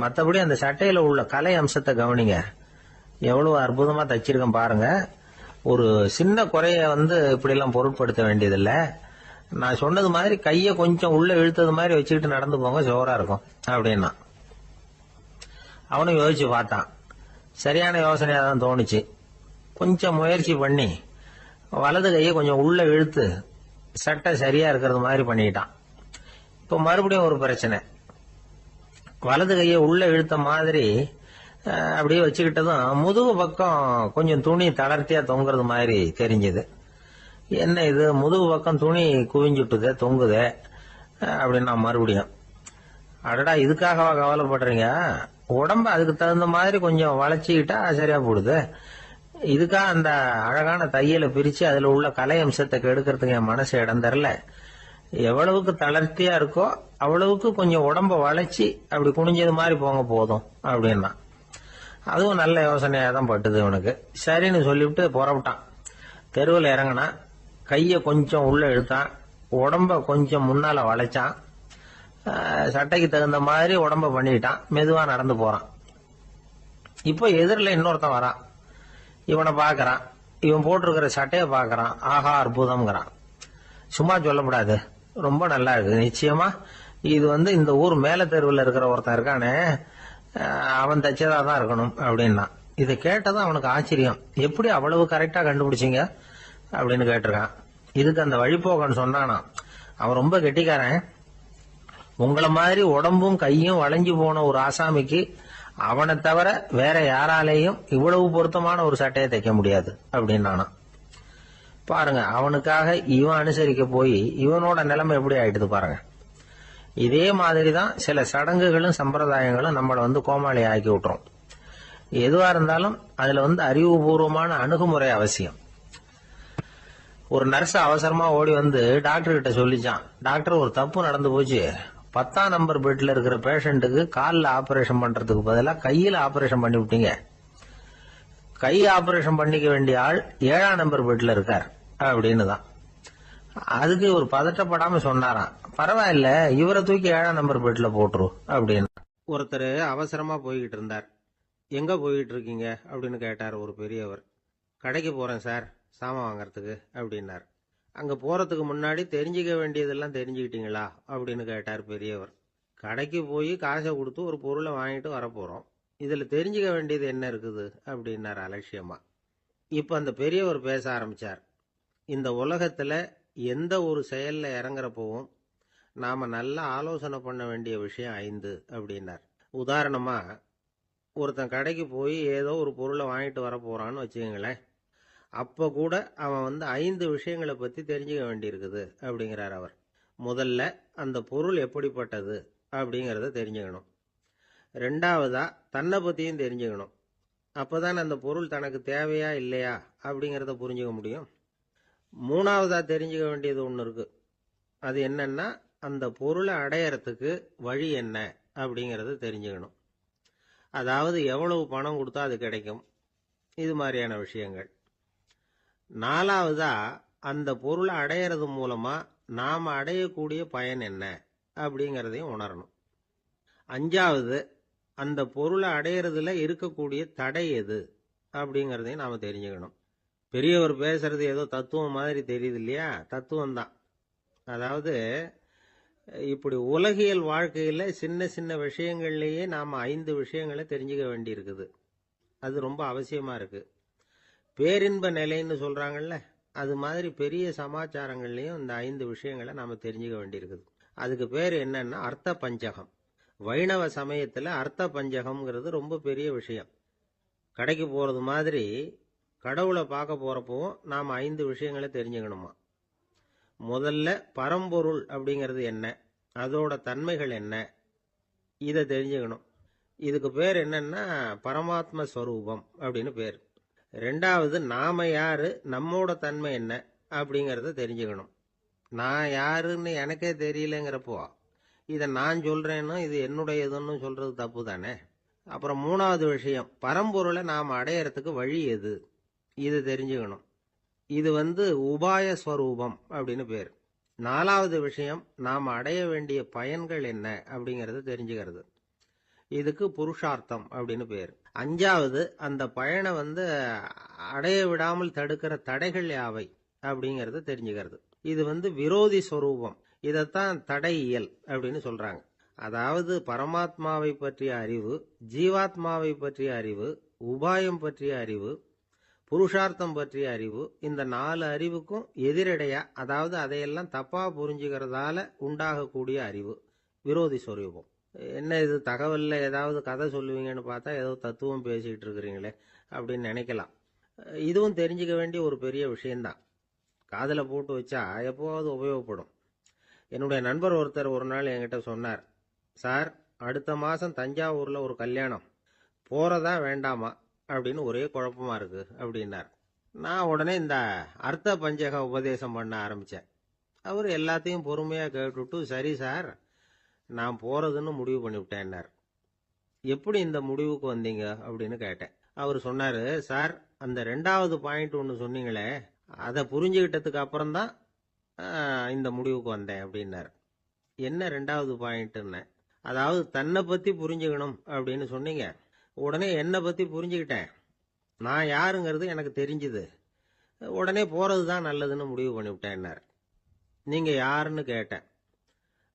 மற்றபடி அந்த சட்டையில உள்ள கலை அம்சத்தை கவனிங்க, எவ்வளவு அற்புதமா தைச்சிருக்கேன் பாருங்க, ஒரு சின்ன குறைய இப்படி எல்லாம் பொருட்படுத்த வேண்டியதில்லை, நான் சொன்னது மாதிரி கையை கொஞ்சம் உள்ள இழுத்தது மாதிரி வச்சுக்கிட்டு நடந்து போங்க, ஜோரா இருக்கும் அப்படின்னா. அவனும் யோசிச்சு பார்த்தான். சரியான யோசனையா தான் தோணுச்சு. கொஞ்சம் முயற்சி பண்ணி வலது கையை கொஞ்சம் உள்ள இழுத்து சட்டை சரியா இருக்கிறது மாதிரி பண்ணிட்டான். இப்ப மறுபடியும் ஒரு பிரச்சனை. வலது கையை உள்ள இழுத்த மாதிரி அப்படியே வச்சுக்கிட்டதும் முதுகு பக்கம் கொஞ்சம் துணி தளர்த்தியா தொங்குறது மாதிரி தெரிஞ்சது. என்ன இது, முதுகு பக்கம் துணி குவிஞ்சுட்டுதே, தொங்குதே அப்படின்னா மறுபடியும் அடடா, இதுக்காகவா கவலைப்படுறீங்க? உடம்ப அதுக்கு தகுந்த மாதிரி கொஞ்சம் வளைச்சிக்கிட்டா சரியா போடுது. இதுக்காக அந்த அழகான தையலை பிரிச்சு அதுல உள்ள கலை அம்சத்தை கெடுக்கிறதுக்கு என் மனசு இடம் தரல. எவ்வளவுக்கு தளர்த்தியா இருக்கோ அவ்வளவுக்கு கொஞ்சம் உடம்ப வளைச்சி அப்படி குனிஞ்சது மாதிரி போங்க போதும் அப்படின்னா. அதுவும் நல்ல யோசனையா தான் பட்டுது இவனுக்கு. சரின்னு சொல்லிவிட்டு புறப்பட்டான். தெருவில் இறங்கினா, கைய கொஞ்சம் உள்ள இழுத்தான், உடம்ப கொஞ்சம் முன்னால வளைச்சான், சட்டைக்கு தகுந்த மாதிரி உடம்ப பண்ணிட்டான், மெதுவா நடந்து போறான். இப்போ எதிரில் இன்னொருத்தன் வரான். இவனை பாக்குறான், இவன் போட்டிருக்கிற சட்டைய பாக்குறான். ஆஹா அற்புதம்ங்கிறான். சும்மா சொல்லக்கூடாது, ரொம்ப நல்லா இருக்கு. நிச்சயமா இது இந்த ஊர் மேல தெருவில் இருக்கிற ஒருத்தன் இருக்கானே, அவன் தச்சதா தான் இருக்கணும் அப்படின்னா. இதை கேட்டதான் அவனுக்கு ஆச்சரியம். எப்படி அவ்வளவு கரெக்டா கண்டுபிடிச்சிங்க அப்படின்னு கேட்டிருக்கான். இதுக்கு அந்த வழிபோகன்னு சொன்னானா, அவன் ரொம்ப கெட்டிக்காரன். உங்களை மாதிரி உடம்பும் கையும் வளைஞ்சு போன ஒரு ஆசாமிக்கு அவனை தவிர வேற யாராலேயும் இவ்வளவு பொருத்தமான ஒரு சட்டையை தைக்க முடியாது அப்படின்னானா. பாருங்க, அவனுக்காக இவன் அனுசரிக்க போய் இவனோட நிலைமை எப்படி ஆயிடுது பாருங்க. இதே மாதிரிதான் சில சடங்குகளும் சம்பிரதாயங்களும் நம்மளை கோமாளி ஆக்கி விட்டுரும். எதுவா இருந்தாலும் அதுல அறிவுபூர்வமான அணுகுமுறை அவசியம். ஒரு நர்ஸ் அவசரமா ஓடி டாக்டர் கிட்ட சொல்லிச்சான், டாக்டர் ஒரு தப்பு நடந்து போச்சு, 10ஆம் நம்பர் பெட்ல இருக்கிற பேஷண்ட்டுக்கு காலில் ஆபரேஷன் பண்றதுக்கு பதிலாக கையில ஆபரேஷன் பண்ணி விட்டீங்க. கை ஆபரேஷன் பண்ணிக்க வேண்டிய ஆள் 7ஆம் நம்பர் பெட்ல இருக்கார் அப்படின்னு தான். அதுக்கு ஒரு பதட்டப்படாம சொன்னாராம், பரவாயில்ல, இவரை தூக்கி 7ஆம் நம்பர் பெட்ல போட்டுரு அப்படின்னு. ஒருத்தர் அவசரமா போய்கிட்டு இருந்தார். எங்க போயிட்டு இருக்கீங்க அப்படின்னு கேட்டார் ஒரு பெரியவர். கடைக்கு போறேன் சார், சாமான் வாங்கறதுக்கு அப்படின்னார். அங்க போறதுக்கு முன்னாடி தெரிஞ்சுக்க வேண்டியதெல்லாம் தெரிஞ்சுக்கிட்டீங்களா அப்படின்னு கேட்டார் பெரியவர். கடைக்கு போய் காசை கொடுத்து ஒரு பொருளை வாங்கிட்டு வரப்போறோம், இதுல தெரிஞ்சுக்க வேண்டியது என்ன இருக்குது அப்படின்னார் அலட்சியமா. இப்ப அந்த பெரியவர் பேச ஆரம்பிச்சார். இந்த உலகத்துல எந்த ஒரு செயல்ல இறங்குறப்பவும் நாம நல்லா ஆலோசனை பண்ண வேண்டிய விஷயம் 5 அப்படின்னார். உதாரணமா, ஒருத்தன் கடைக்கு போய் ஏதோ ஒரு பொருளை வாங்கிட்டு வர போறான்னு வச்சுக்கங்களேன். அப்ப கூட அவன் 5 விஷயங்களை பத்தி தெரிஞ்சுக்க வேண்டியிருக்குது அப்படிங்கிறார் அவர். முதல்ல அந்த பொருள் எப்படிப்பட்டது அப்படிங்கறத தெரிஞ்சுக்கணும். 2வதா தன்னை பத்தியும் தெரிஞ்சுக்கணும். அப்பதான் அந்த பொருள் தனக்கு தேவையா இல்லையா அப்படிங்கறத புரிஞ்சுக்க முடியும். 3வதா தெரிஞ்சுக்க வேண்டியது ஒண்ணு இருக்கு. அது என்னன்னா, அந்த பொருளை அடையறதுக்கு வழி என்ன அப்படிங்கறத தெரிஞ்சுக்கணும். அதாவது எவ்வளவு பணம் கொடுத்தா அது கிடைக்கும், இது மாதிரியான விஷயங்கள். 4வதா அந்த பொருளை அடையிறது மூலமா நாம அடையக்கூடிய பயன் என்ன அப்படிங்கறதையும் உணரணும். 5வது அந்த பொருளை அடையிறதுல இருக்கக்கூடிய தடை எது அப்படிங்கறதையும் நாம தெரிஞ்சுக்கணும். பெரியவர் பேசுறது ஏதோ தத்துவம் மாதிரி தெரியுது இல்லையா? தத்துவம் தான். அதாவது இப்படி உலகியல் வாழ்க்கையில சின்ன சின்ன விஷயங்கள்லயே நாம 5 விஷயங்களை தெரிஞ்சுக்க வேண்டி இருக்குது. அது ரொம்ப அவசியமா இருக்கு. பேரின்ப நிலைன்னு சொல்றாங்கல்ல, அது மாதிரி பெரிய சமாச்சாரங்கள்லயும் இந்த 5 விஷயங்களை நாம தெரிஞ்சுக்க வேண்டியிருக்குது. அதுக்கு பேர் என்னன்னா அர்த்த பஞ்சகம். வைணவ சமயத்துல அர்த்த பஞ்சகம்ங்கிறது ரொம்ப பெரிய விஷயம். கடைக்கு போறது மாதிரி கடவுளை பார்க்க போறப்பவும் நாம 5 விஷயங்களை தெரிஞ்சுக்கணுமா. முதல்ல பரம்பொருள் அப்படிங்கிறது என்ன, அதோட தன்மைகள் என்ன, இதை தெரிஞ்சுக்கணும். இதுக்கு பேர் என்னன்னா பரமாத்ம ஸ்வரூபம் அப்படின்னு பேர். 2வது நாம யாரு, நம்மோட தன்மை என்ன அப்படிங்கறத தெரிஞ்சுக்கணும். நான் யாருன்னு எனக்கே தெரியலங்கிறப்போ இதை நான் சொல்றேன்னு இது என்னுடையதுன்னு சொல்றது தப்பு தானே. அப்புறம் 3வது விஷயம், பரம்பொருளை நாம் அடையறதுக்கு வழி எது, இது தெரிஞ்சுக்கணும். இது உபாய ஸ்வரூபம் அப்படின்னு பேர். 4வது விஷயம், நாம் அடைய வேண்டிய பயன்கள் என்ன அப்படிங்கறது தெரிஞ்சுக்கிறது. இதுக்கு புருஷார்த்தம் அப்படின்னு பேர். 5வது அந்த பயனை அடைய விடாமல் தடுக்கிற தடைகள் யாவை அப்படிங்கறது தெரிஞ்சுக்கிறது. இது விரோதி ஸ்வரூபம். இதத்தான் தடையியல் அப்படின்னு சொல்றாங்க. அதாவது பரமாத்மாவை பற்றிய அறிவு, ஜீவாத்மாவை பற்றிய அறிவு, உபாயம் பற்றிய அறிவு, புருஷார்த்தம் பற்றிய அறிவு, இந்த 4 அறிவுக்கும் எதிரடையா, அதாவது அதையெல்லாம் தப்பா புரிஞ்சுக்கிறதால உண்டாகக்கூடிய அறிவு விரோதி ஸ்வரூபம். என்ன இது தகவல்ல ஏதாவது கதை சொல்லுவீங்கன்னு பார்த்தா ஏதோ தத்துவம் பேசிட்டு இருக்கிறீங்களே அப்படின்னு நினைக்கலாம். இதுவும் தெரிஞ்சுக்க வேண்டிய ஒரு பெரிய விஷயம்தான். காதுல போட்டு வச்சா எப்போவாவது உபயோகப்படும். என்னுடைய நண்பர் ஒருத்தர் ஒரு நாள் என்கிட்ட சொன்னார், சார், அடுத்த மாசம் தஞ்சாவூர்ல ஒரு கல்யாணம், போறதா வேண்டாமா அப்படின்னு ஒரே குழப்பமா இருக்கு அப்படின்னார். நான் உடனே இந்த அர்த்த பஞ்சக உபதேசம் பண்ண ஆரம்பிச்சேன். அவர் எல்லாத்தையும் பொறுமையா கேட்டுட்டு, சரி சார், நான் போறதுன்னு முடிவு பண்ணிவிட்டேன்னார். எப்படி இந்த முடிவுக்கு வந்தீங்க அப்படின்னு கேட்டேன். அவர் சொன்னாரு, சார், அந்த 2வது பாயிண்ட் ஒன்று சொன்னீங்களே, அதை புரிஞ்சுக்கிட்டதுக்கு அப்புறம்தான் இந்த முடிவுக்கு வந்தேன் அப்படின்னாரு. என்ன 2வது பாயிண்ட்னு? அதாவது தன்னை பத்தி புரிஞ்சுக்கணும் அப்படின்னு சொன்னீங்க. உடனே என்னை பத்தி புரிஞ்சுக்கிட்டேன். நான் யாருங்கிறது எனக்கு தெரிஞ்சுது. உடனே போறது தான் நல்லதுன்னு முடிவு பண்ணிவிட்டேன்னாரு. நீங்க யாருன்னு கேட்டேன்.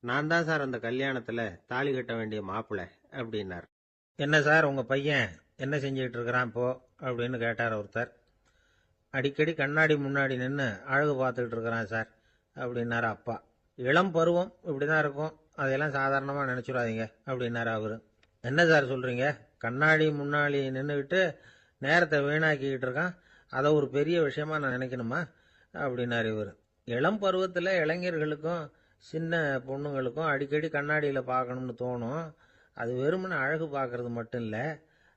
நான் தான் சார் அந்த கல்யாணத்துல தாலி கட்ட வேண்டிய மாப்பிள்ளை அப்படின்னார். என்ன சார், உங்க பையன் என்ன செஞ்சுக்கிட்டு இருக்கிறான் இப்போ அப்படின்னு கேட்டார் ஒருத்தர். அடிக்கடி கண்ணாடி முன்னாடி நின்று அழகு பார்த்துக்கிட்டு இருக்கிறான் சார் அப்படின்னாரு அப்பா. இளம் பருவம் இப்படிதான் இருக்கும், அதையெல்லாம் சாதாரணமா நினைச்சுடாதீங்க அப்படின்னாரு அவரு. என்ன சார் சொல்றீங்க, கண்ணாடி முன்னாடி நின்றுக்கிட்டு நேரத்தை வீணாக்கிக்கிட்டு இருக்கான், அதை ஒரு பெரிய விஷயமா நான் நினைக்கணுமா அப்படின்னாரு இவர். இளம் பருவத்தில் இளைஞர்களுக்கும் சின்ன பொண்ணுங்களுக்கும் அடிக்கடி கண்ணாடியில் பார்க்கணும்னு தோணும். அது வெறுமனே அழகு பார்க்கறது மட்டும் இல்லை,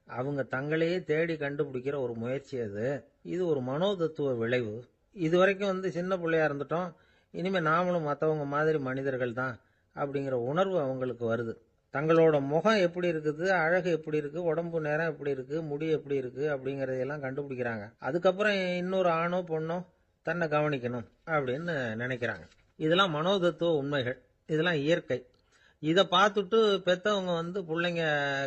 அவங்க தங்களையே தேடி கண்டுபிடிக்கிற ஒரு முயற்சி அது. இது ஒரு மனோதத்துவ விளைவு. இது வரைக்கும் சின்ன பிள்ளையா இருந்துட்டோம், இனிமேல் நாமளும் மற்றவங்க மாதிரி மனிதர்கள் தான் அப்படிங்கிற உணர்வு அவங்களுக்கு வருது. தங்களோட முகம் எப்படி இருக்குது, அழகு எப்படி இருக்கு, உடம்பு நேரம் எப்படி இருக்கு, முடி எப்படி இருக்கு அப்படிங்கறதையெல்லாம் கண்டுபிடிக்கிறாங்க. அதுக்கப்புறம் இன்னொரு ஆணோ பொண்ணோ தன்னை கவனிக்கணும் அப்படின்னு நினைக்கிறாங்க. இதெல்லாம் மனோதத்துவ உண்மைகள், இதெல்லாம் இயற்கை. இதை பார்த்துட்டு பெத்தவங்க பிள்ளைங்க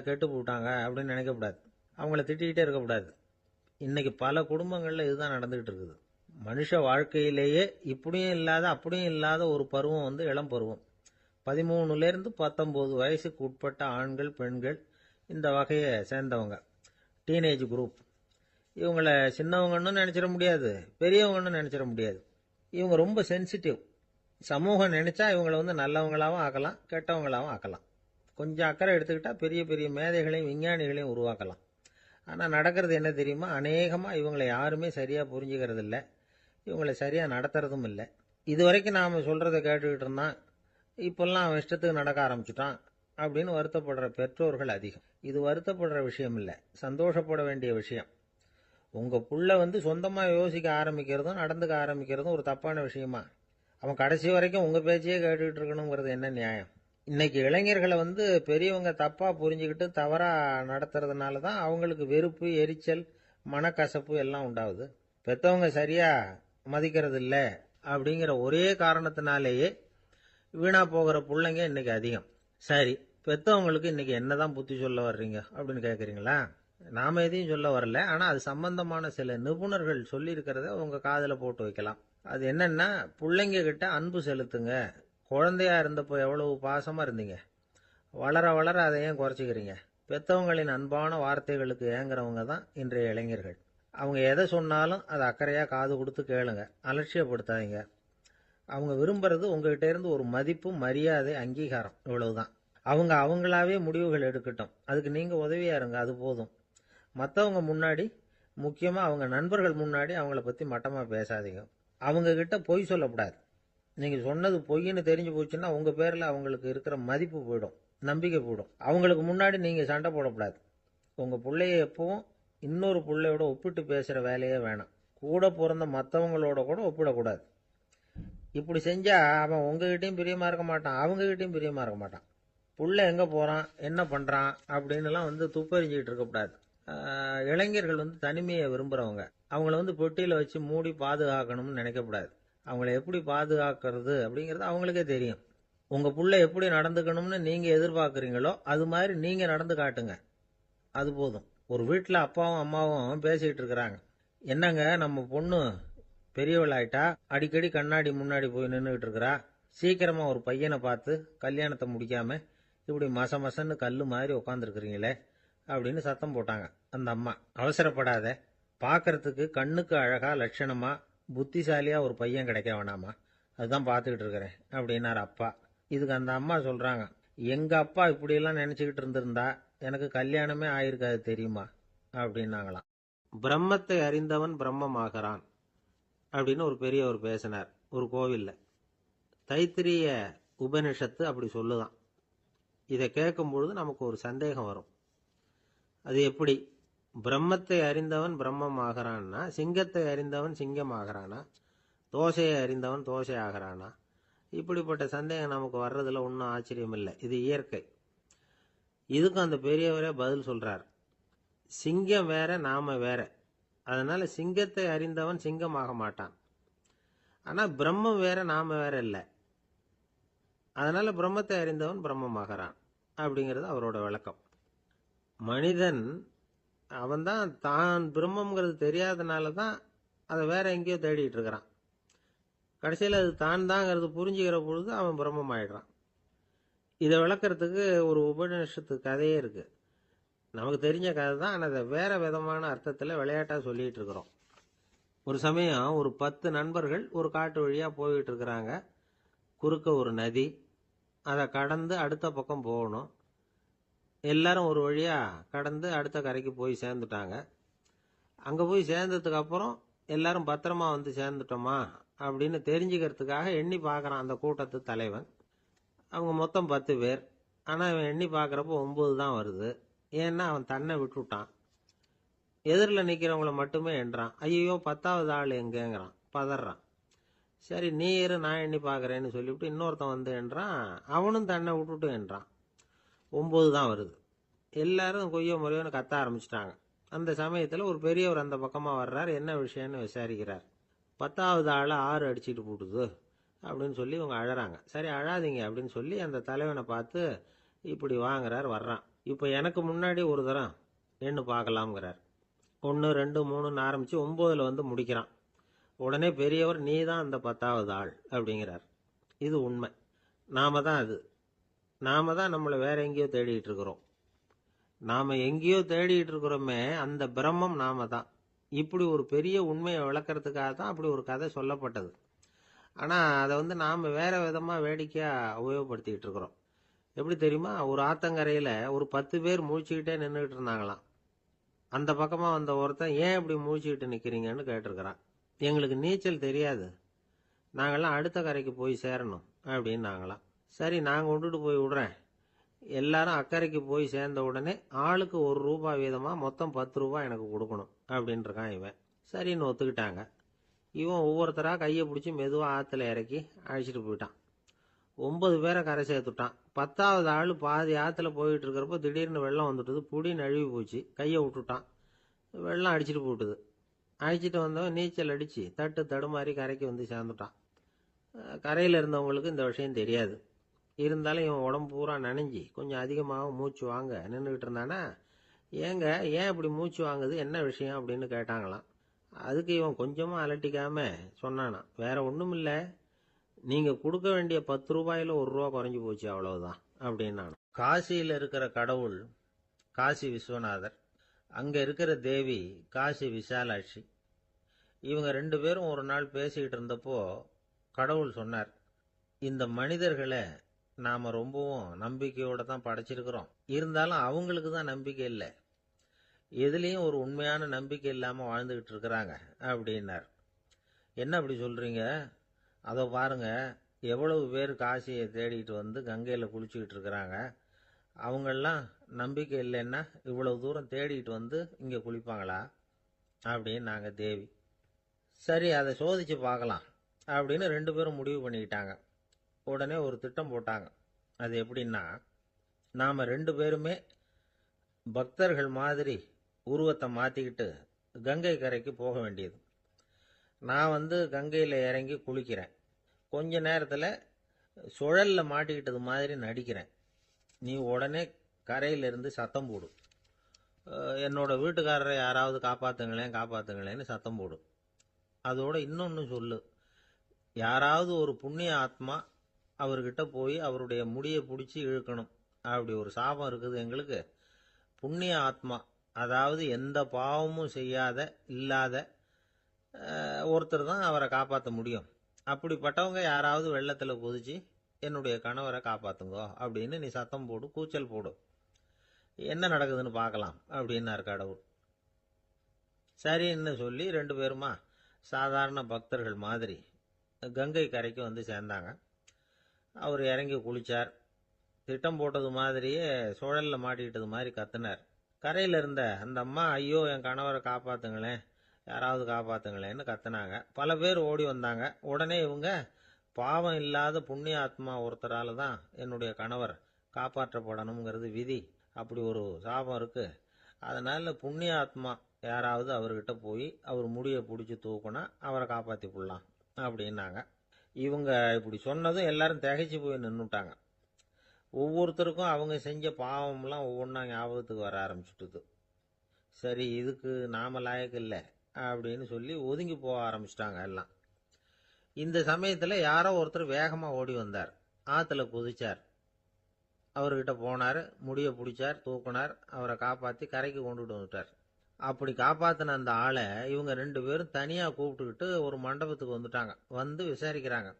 கெட்டு போட்டாங்க அப்படின்னு நினைக்கக்கூடாது, அவங்கள திட்டிக்கிட்டே இருக்கக்கூடாது. இன்னைக்கு பல குடும்பங்கள்ல இதுதான் நடந்துகிட்டு இருக்குது. மனுஷ வாழ்க்கையிலேயே இப்படியும் இல்லாத அப்படியும் இல்லாத ஒரு பருவம் இளம் பருவம். 13லேருந்து 19 வயசுக்கு உட்பட்ட ஆண்கள் பெண்கள் இந்த வகையை சேர்ந்தவங்க, டீனேஜ் குரூப். இவங்களை சின்னவங்கன்னு நினைச்சிட முடியாது, பெரியவங்கன்னு நினைச்சிட முடியாது. இவங்க ரொம்ப சென்சிட்டிவ். சமூகம் நினைச்சா இவங்களை நல்லவங்களாவும் ஆக்கலாம், கெட்டவங்களாவும் ஆக்கலாம். கொஞ்சம் அக்கறை எடுத்துக்கிட்டா பெரிய பெரிய மேதைகளையும் விஞ்ஞானிகளையும் உருவாக்கலாம். ஆனால் நடக்கிறது என்ன தெரியுமா, அநேகமாக இவங்களை யாருமே சரியாக புரிஞ்சுக்கிறது இல்லை, இவங்களை சரியாக நடத்துறதும் இல்லை. இது வரைக்கும் நாம் சொல்கிறத கேட்டுக்கிட்டு இருந்தான், இப்பெல்லாம் அவன் இஷ்டத்துக்கு நடக்க ஆரம்பிச்சுட்டான் அப்படின்னு வருத்தப்படுற பெற்றோர்கள் அதிகம். இது வருத்தப்படுற விஷயம் இல்லை, சந்தோஷப்பட வேண்டிய விஷயம். உங்க புள்ள சொந்தமா யோசிக்க ஆரம்பிக்கிறதும் நடந்துக்க ஆரம்பிக்கிறதும் ஒரு தப்பான விஷயமா? அவன் கடைசி வரைக்கும் உங்க பேச்சையே கேட்டுக்கிட்டு இருக்கணுங்கிறது என்ன நியாயம்? இன்னைக்கு இளைஞர்களை பெரியவங்க தப்பா புரிஞ்சுக்கிட்டு தவறா நடத்துறதுனால தான் அவங்களுக்கு வெறுப்பு, எரிச்சல், மனக்கசப்பு எல்லாம் உண்டாகுது. பெத்தவங்க சரியா மதிக்கிறது இல்லை அப்படிங்கிற ஒரே காரணத்தினாலேயே வீணா போகிற பிள்ளைங்க இன்னைக்கு அதிகம். சரி, பெத்தவங்களுக்கு இன்னைக்கு என்னதான் புத்தி சொல்ல வர்றீங்க அப்படின்னு கேட்குறீங்களா? நாம எதையும் சொல்ல வரல, ஆனா அது சம்பந்தமான சில நிபுணர்கள் சொல்லி இருக்கிறத உங்க காதுல போட்டு வைக்கலாம். அது என்னன்னா, பிள்ளைங்க கிட்ட அன்பு செலுத்துங்க. குழந்தையா இருந்தப்போ எவ்வளவு பாசமா இருந்தீங்க, வளர வளர அதை ஏன் குறைச்சிக்கிறீங்க? பெத்தவங்களின் அன்பான வார்த்தைகளுக்கு ஏங்குறவங்க தான் இன்றைய இளைஞர்கள். அவங்க எதை சொன்னாலும் அதை அக்கறையா காது கொடுத்து கேளுங்க, அலட்சியப்படுத்தாதீங்க. அவங்க விரும்புறது உங்ககிட்ட இருந்து ஒரு மதிப்பு, மரியாதை, அங்கீகாரம், இவ்வளவுதான். அவங்க அவங்களாவே முடிவுகள் எடுக்கட்டும், அதுக்கு நீங்க உதவியா இருங்க, அது போதும். மற்றவங்க முன்னாடி, முக்கியமா அவங்க நண்பர்கள் முன்னாடி அவங்கள பத்தி மட்டமா பேசாதீங்க. அவங்க கிட்ட பொய் சொல்லக்கூடாது. நீங்க சொன்னது பொய்ன்னு தெரிஞ்சு போச்சுன்னா உங்க பேர்ல அவங்களுக்கு இருக்கிற மதிப்பு போயிடும், நம்பிக்கை போயிடும். அவங்களுக்கு முன்னாடி நீங்க சண்டை போடக்கூடாது. உங்க பிள்ளைய எப்பவும் இன்னொரு பிள்ளையோட ஒப்பிட்டு பேசுற வேலையே வேணாம். கூட பிறந்த மற்றவங்களோட கூட ஒப்பிடக்கூடாது. இப்படி செஞ்சா அவன் உங்ககிட்டயும் பிரியமா இருக்க மாட்டான், அவங்க கிட்டயும் பிரியமா இருக்க மாட்டான். புள்ள எங்க போறான், என்ன பண்றான் அப்படின்னுலாம் துப்பறிஞ்சிக்கிட்டு இருக்கக்கூடாது. இளைஞர்கள் தனிமையை விரும்புறவங்க. அவங்கள பொட்டியில வச்சு மூடி பாதுகாக்கணும்னு நினைக்கக்கூடாது. அவங்கள எப்படி பாதுகாக்கிறது அப்படிங்கிறது அவங்களுக்கே தெரியும். உங்க புள்ள எப்படி நடந்துக்கணும்னு நீங்க எதிர்பார்க்குறீங்களோ அது மாதிரி நீங்க நடந்து காட்டுங்க, அது போதும். ஒரு வீட்டில் அப்பாவும் அம்மாவும் பேசிக்கிட்டு இருக்கிறாங்க. என்னங்க, நம்ம பொண்ணு பெரியவள் ஆயிட்டா, அடிக்கடி கண்ணாடி முன்னாடி போய் நின்றுகிட்டு இருக்கிறா, சீக்கிரமா ஒரு பையனை பார்த்து கல்யாணத்தை முடிக்காம இப்படி மசன்னு கல்லு மாதிரி உட்காந்துருக்குறீங்களே அப்படின்னு சத்தம் போட்டாங்க அந்த அம்மா. அவசரப்படாத, பார்க்கறதுக்கு கண்ணுக்கு அழகா லட்சணமா புத்திசாலியா ஒரு பையன் கிடைக்க வேணாமா, அதுதான் பார்த்துக்கிட்டு இருக்கிறேன் அப்படின்னாரு அப்பா. இதுக்கு அந்த அம்மா சொல்றாங்க, எங்க அப்பா இப்படியெல்லாம் நினைச்சுக்கிட்டு இருந்திருந்தா எனக்கு கல்யாணமே ஆயிருக்காது தெரியுமா அப்படின்னாங்களாம். பிரம்மத்தை அறிந்தவன் பிரம்மமாகறான் அப்படின்னு ஒரு பெரியவர் பேசினார் ஒரு கோவில்ல. தைத்திரிய உபனிஷத்து அப்படி சொல்லுதான். இதை கேட்கும் பொழுது நமக்கு ஒரு சந்தேகம் வரும். அது எப்படி? பிரம்மத்தை அறிந்தவன் பிரம்மம் ஆகிறான்னா, சிங்கத்தை அறிந்தவன் சிங்கம் ஆகிறானா, தோசையை அறிந்தவன் தோசை ஆகிறானா? இப்படிப்பட்ட சந்தேகம் நமக்கு வர்றதுல ஒன்றும் ஆச்சரியம் இல்லை. இது இயற்கை. இதுக்கும் அந்த பெரியவரே பதில் சொல்றார். சிங்கம் வேற, நாம வேற. அதனால சிங்கத்தை அறிந்தவன் சிங்கம் ஆக மாட்டான். ஆனா பிரம்மம் வேற, நாம வேற இல்லை. அதனால பிரம்மத்தை அறிந்தவன் பிரம்மம் ஆகிறான் அப்படிங்கிறது அவரோட விளக்கம். மனிதன் அவன்தான் தான் பிரம்மங்கிறது தெரியாதனால தான் அதை வேற எங்கேயோ தேடிட்டு இருக்கிறான். கடைசியில் அது தான் தாங்கிறது புரிஞ்சுக்கிற பொழுது அவன் பிரம்மம் ஆயிடுறான். இதை விளக்கறதுக்கு ஒரு உபநிஷத்து கதையே இருக்கு. நமக்கு தெரிஞ்ச கதை தான், ஆனால் அதை வேற விதமான அர்த்தத்தில் விளையாட்டாக சொல்லிட்டு இருக்கிறோம். ஒரு சமயம் ஒரு 10 நண்பர்கள் ஒரு காட்டு வழியாக போயிட்டு இருக்கிறாங்க. குறுக்க ஒரு நதி, அதை கடந்து அடுத்த பக்கம் போகணும். எல்லாரும் ஒரு வழியாக கடந்து அடுத்த கரைக்கு போய் சேர்ந்துட்டாங்க. அங்கே போய் சேர்ந்ததுக்கு அப்புறம் எல்லாரும் பத்திரமா வந்து சேர்ந்துட்டோமா அப்படின்னு தெரிஞ்சுக்கிறதுக்காக எண்ணி பார்க்குறான் அந்த கூட்டத்து தலைவன். அவங்க மொத்தம் 10 பேர். ஆனால் இவன் எண்ணி பார்க்குறப்போ 9 தான் வருது. ஏன்னா அவன் தன்னை விட்டுட்டான். எதிரில் நிற்கிறவங்கள மட்டுமே எண்றான். ஐயோ 10வது ஆள் எங்கேங்கிறான், பதறான். சரி நீ இரு, நான் எண்ணி பார்க்குறேன்னு சொல்லிவிட்டு இன்னொருத்தன் வந்து எண்றான். அவனும் தன்னை விட்டுட்டு எண்றான். 9 தான் வருது. எல்லாரும் கொய்யோ முறையோன்னு கத்த ஆரம்பிச்சிட்டாங்க. அந்த சமயத்தில் ஒரு பெரியவர் அந்த பக்கமாக வர்றார். என்ன விஷயம்னு விசாரிக்கிறார். 10வது ஆளை 6 அடிச்சுட்டு போட்டுது அப்படின்னு சொல்லி இவங்க அழறாங்க. சரி அழாதீங்க அப்படின்னு சொல்லி அந்த தலைவனை பார்த்து இப்படி வாங்குறார். வர்றான். இப்போ எனக்கு முன்னாடி ஒரு தரம் எண்ணு பார்க்கலாம்ங்கிறார். 1 2 3ன்னு ஆரம்பித்து 9ல் வந்து முடிக்கிறான். உடனே பெரியவர் நீ தான் அந்த 10வது ஆள் அப்படிங்கிறார். இது உண்மை. நாம தான் அது. நாம தான் நம்மளை வேற எங்கேயோ தேடிட்டு இருக்கிறோம். நாம எங்கேயோ தேடிட்டு இருக்கிறோமே, அந்த பிரம்மம் நாம தான். இப்படி ஒரு பெரிய உண்மையை விளக்கறதுக்காக தான் அப்படி ஒரு கதை சொல்லப்பட்டது. ஆனால் அதை வந்து நாம் வேற விதமாக வேடிக்கையாக உபயோகப்படுத்திக்கிட்டு இருக்கிறோம். எப்படி தெரியுமா? ஒரு ஆத்தங்கரையில் ஒரு 10 பேர் முழிச்சுக்கிட்டே நின்றுக்கிட்டு இருந்தாங்களாம். அந்த பக்கமாக வந்த ஒருத்தன் ஏன் இப்படி முழிச்சுக்கிட்டு நிற்கிறீங்கன்னு கேட்டிருக்கிறான். எங்களுக்கு நீச்சல் தெரியாது, நாங்கள்லாம் அடுத்த கரைக்கு போய் சேரணும் அப்படின்னு நாங்களாம். சரி நான் கொண்டுட்டு போய் விடுறேன். எல்லாரும் அக்கறைக்கு போய் சேர்ந்த உடனே ஆளுக்கு ₹1 வீதமாக மொத்தம் ₹10 எனக்கு கொடுக்கணும் அப்படின்னு இருக்கான் இவன். சரின்னு ஒத்துக்கிட்டாங்க. இவன் ஒவ்வொருத்தராக கையை பிடிச்சி மெதுவாக ஆற்றுல இறக்கி அழைச்சிட்டு போயிட்டான். 9 பேரை கரை சேர்த்துட்டான். 10வது ஆள் பாதி ஆற்றுல போயிட்டு இருக்கிறப்போ திடீர்னு வெள்ளம் வந்துட்டுது. புடி நழுவி போச்சு. கையை விட்டுட்டான். வெள்ளம் அடிச்சிட்டு போட்டுது. அழைச்சிட்டு வந்தவன் நீச்சல் அடித்து தட்டு தடுமாறி கரைக்கு வந்து சேர்ந்துட்டான். கரையில் இருந்தவங்களுக்கு இந்த விஷயம் தெரியாது. இருந்தாலும் இவன் உடம்பு பூரா நனைஞ்சி கொஞ்சம் அதிகமாக மூச்சு வாங்க நின்றுக்கிட்டு இருந்தானா, ஏங்க ஏன் இப்படி மூச்சு வாங்குது, என்ன விஷயம் அப்படின்னு கேட்டாங்களாம். அதுக்கு இவன் கொஞ்சமாக அலட்டிக்காம சொன்னானா, வேற ஒன்றும் இல்லை, நீங்கள் கொடுக்க வேண்டிய ₹10ல் ₹1 குறைஞ்சி போச்சு, அவ்வளவுதான் அப்படின்னா. காசியில் இருக்கிற கடவுள் காசி விஸ்வநாதர், அங்கே இருக்கிற தேவி காசி விசாலாட்சி. இவங்க 2 பேரும் ஒரு நாள் பேசிக்கிட்டு இருந்தப்போ கடவுள் சொன்னார், இந்த மனிதர்களை நாம் ரொம்பவும் நம்பிக்கையோடு தான் படைச்சிருக்கிறோம். இருந்தாலும் அவங்களுக்கு தான் நம்பிக்கை இல்லை, எதுலேயும் ஒரு உண்மையான நம்பிக்கை இல்லாமல் வாழ்ந்துக்கிட்டு இருக்கிறாங்க அப்படின்னார். என்ன அப்படி சொல்கிறீங்க? அதை பாருங்க, எவ்வளவு பேர் காசியை தேடிட்டு வந்து கங்கையில் குளிச்சுக்கிட்டு இருக்கிறாங்க. அவங்கெல்லாம் நம்பிக்கை இல்லைன்னா இவ்வளவு தூரம் தேடிட்டு வந்து இங்கே குளிப்பாங்களா அப்படின்னு நாங்கள் தேவி. சரி அதை சோதித்து பார்க்கலாம் அப்படின்னு 2 பேரும் முடிவு பண்ணிக்கிட்டாங்க. உடனே ஒரு திட்டம் போட்டாங்க. அது எப்படின்னா, நாம் 2 பேருமே பக்தர்கள் மாதிரி உருவத்தை மாற்றிக்கிட்டு கங்கை கரைக்கு போக வேண்டியது. நான் வந்து கங்கையில் இறங்கி குளிக்கிறேன். கொஞ்ச நேரத்தில் சுழலில் மாட்டிக்கிட்டது மாதிரி நடிக்கிறேன். நீ உடனே கரையிலிருந்து சத்தம் போடு, என்னோட வீட்டுக்காரரை யாராவது காப்பாற்றுங்களேன் காப்பாற்றுங்களேன்னு சத்தம் போடு. அதோட இன்னொன்று சொல்லு, யாராவது ஒரு புண்ணிய ஆத்மா அவர்கிட்ட போய் அவருடைய முடியை பிடிச்சி இழுக்கணும், அப்படி ஒரு சாபம் இருக்குது எங்களுக்கு. புண்ணிய ஆத்மா, அதாவது எந்த பாவமும் செய்யாத இல்லாத ஒருத்தர் தான் அவரை காப்பாற்ற முடியும். அப்படிப்பட்டவங்க யாராவது வெள்ளத்தில் குதிச்சு என்னுடைய கணவரை காப்பாற்றுங்கோ அப்படின்னு நீ சத்தம் போடு, கூச்சல் போடு, என்ன நடக்குதுன்னு பார்க்கலாம் அப்படின்னார் கடவுள். சரின்னு சொல்லி 2 பேருமா சாதாரண பக்தர்கள் மாதிரி கங்கை கரைக்கு வந்து சேர்ந்தாங்க. அவர் இறங்கி குளித்தார். திட்டம் போட்டது மாதிரியே சுழல்ல மாட்டிக்கிட்டது மாதிரி கத்துனார். கரையில இருந்த அந்த அம்மா, ஐயோ என் கணவரை காப்பாத்துங்களேன், யாராவது காப்பாத்துங்களேன்னு கத்துனாங்க. பல பேர் ஓடி வந்தாங்க. உடனே இவங்க, பாவம் இல்லாத புண்ணிய ஆத்மா ஒருத்தரால தான் என்னுடைய கணவர் காப்பாற்றப்படணுங்கிறது விதி, அப்படி ஒரு சாபம் இருக்கு, அதனால புண்ணிய ஆத்மா யாராவது அவர்கிட்ட போய் அவர் முடியை பிடிச்சி தூக்குனா அவரை காப்பாத்தி போடலாம் அப்படின்னாங்க. இவங்க இப்படி சொன்னதும் எல்லாரும் திகைச்சு போய் நின்னுட்டாங்க. ஒவ்வொருத்தருக்கும் அவங்க செஞ்ச பாவம்லாம் ஒவ்வொன்றா ஞாபகத்துக்கு வர ஆரம்பிச்சுட்டுது. சரி, இதுக்கு நாம லாயக்கு இல்லை அப்படின்னு சொல்லி ஒதுங்கி போக ஆரம்பிச்சிட்டாங்க எல்லாம். இந்த சமயத்துல யாரோ ஒருத்தர் வேகமா ஓடி வந்தார். ஆத்துல குதிச்சார். அவர்கிட்ட போனார், முடிய பிடிச்சார், தூக்குனார், அவரை காப்பாத்தி கரைக்கு கொண்டுட்டு வந்துட்டார். அப்படி காப்பாத்தின அந்த ஆளை இவங்க 2 பேரும் தனியா கூப்பிட்டுக்கிட்டு ஒரு மண்டபத்துக்கு வந்துட்டாங்க. வந்து விசாரிக்கிறாங்க.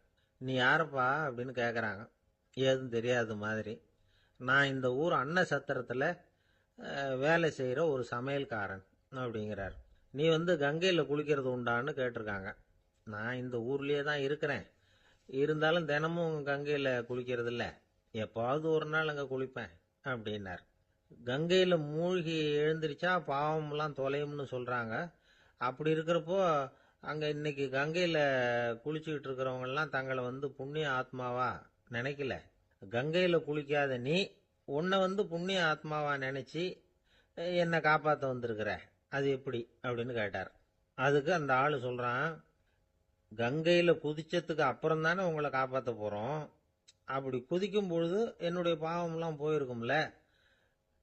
நீ யாரப்பா அப்படின்னு கேக்குறாங்க. ஏதும் தெரியாத மாதிரி. நான் இந்த ஊர் அன்ன சத்திரத்துல வேலை செய்யற ஒரு சமையல்காரன் அப்படிங்கிறார். நீ வந்து கங்கையில குளிக்கிறது உண்டான்னு கேட்டிருக்காங்க. நான் இந்த ஊர்லயே தான் இருக்கிறேன், இருந்தாலும் தினமும் கங்கையில குளிக்கிறது இல்ல, எப்பாவது ஒரு நாள் அங்க குளிப்பேன் அப்படின்னார். கங்கையில மூழ்கி எழுந்திருச்சா பாவம்லாம் தொலையும்னு சொல்றாங்க. அப்படி இருக்கிறப்போ அங்க இன்னைக்கு கங்கையில குளிச்சுக்கிட்டு இருக்கிறவங்க எல்லாம் தங்களை வந்து புண்ணிய ஆத்மாவா நினைக்கல. கங்கையில குளிக்காத நீ உன்னை வந்து புண்ணிய ஆத்மாவா நினைச்சு என்னை காப்பாத்த வந்திருக்கிற, அது எப்படி அப்படின்னு கேட்டார். அதுக்கு அந்த ஆளு சொல்றான், கங்கையில குதிச்சதுக்கு அப்புறம் தானே உங்களை காப்பாத்த போறோம், அப்படி குதிக்கும் பொழுது என்னுடைய பாவம்லாம் போயிருக்கும்ல,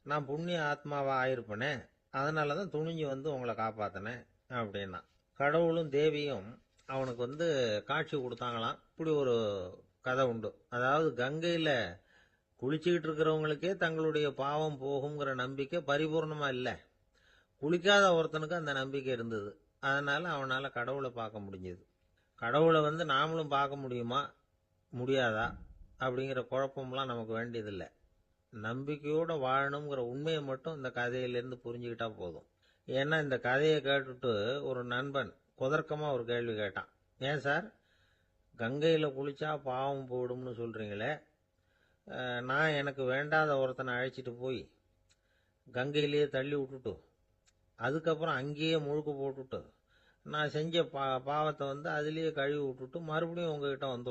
நான் புண்ணிய ஆத்மாவா ஆயிருப்பனே, அதனாலதான் துணிஞ்சு வந்து உங்களை காப்பாத்தினேன் அப்படின்னா. கடவுளும் தேவியும் அவனுக்கு வந்து காட்சி கொடுத்தாங்களாம். இப்படி ஒரு கதை உண்டு. அதாவது கங்கையில குளிச்சுக்கிட்டு இருக்கிறவங்களுக்கே தங்களுடைய பாவம் போகுங்கிற நம்பிக்கை பரிபூர்ணமா இல்ல, குளிக்காத ஒருத்தனுக்கு அந்த நம்பிக்கை இருந்தது. அதனால அவனால கடவுளை பார்க்க முடிஞ்சது. கடவுளை வந்து நாமளும் பார்க்க முடியுமா முடியாதா அப்படிங்கிற குழப்பம்லாம் நமக்கு வேண்டியதில்லை. நம்பிக்கையோட வாழணுங்கிற உண்மையை மட்டும் இந்த கதையிலிருந்து புரிஞ்சுக்கிட்டா போதும். ஏன்னா இந்த கதையை கேட்டுட்டு ஒரு நண்பன் குதர்க்கமா ஒரு கேள்வி கேட்டான். ஏன் சார், கங்கையில குளிச்சா பாவம் போயிடும்னு சொல்றீங்களே, நான் எனக்கு வேண்டாத ஒருத்தனை அழைச்சிட்டு போய் கங்கையிலேயே தள்ளி விட்டுட்டு அதுக்கப்புறம் அங்கேயே முழுக்க போட்டுட்டு நான் செஞ்ச பாவத்தை வந்து அதுலேயே கழுவி விட்டுட்டு மறுபடியும் உங்ககிட்ட வந்துடும்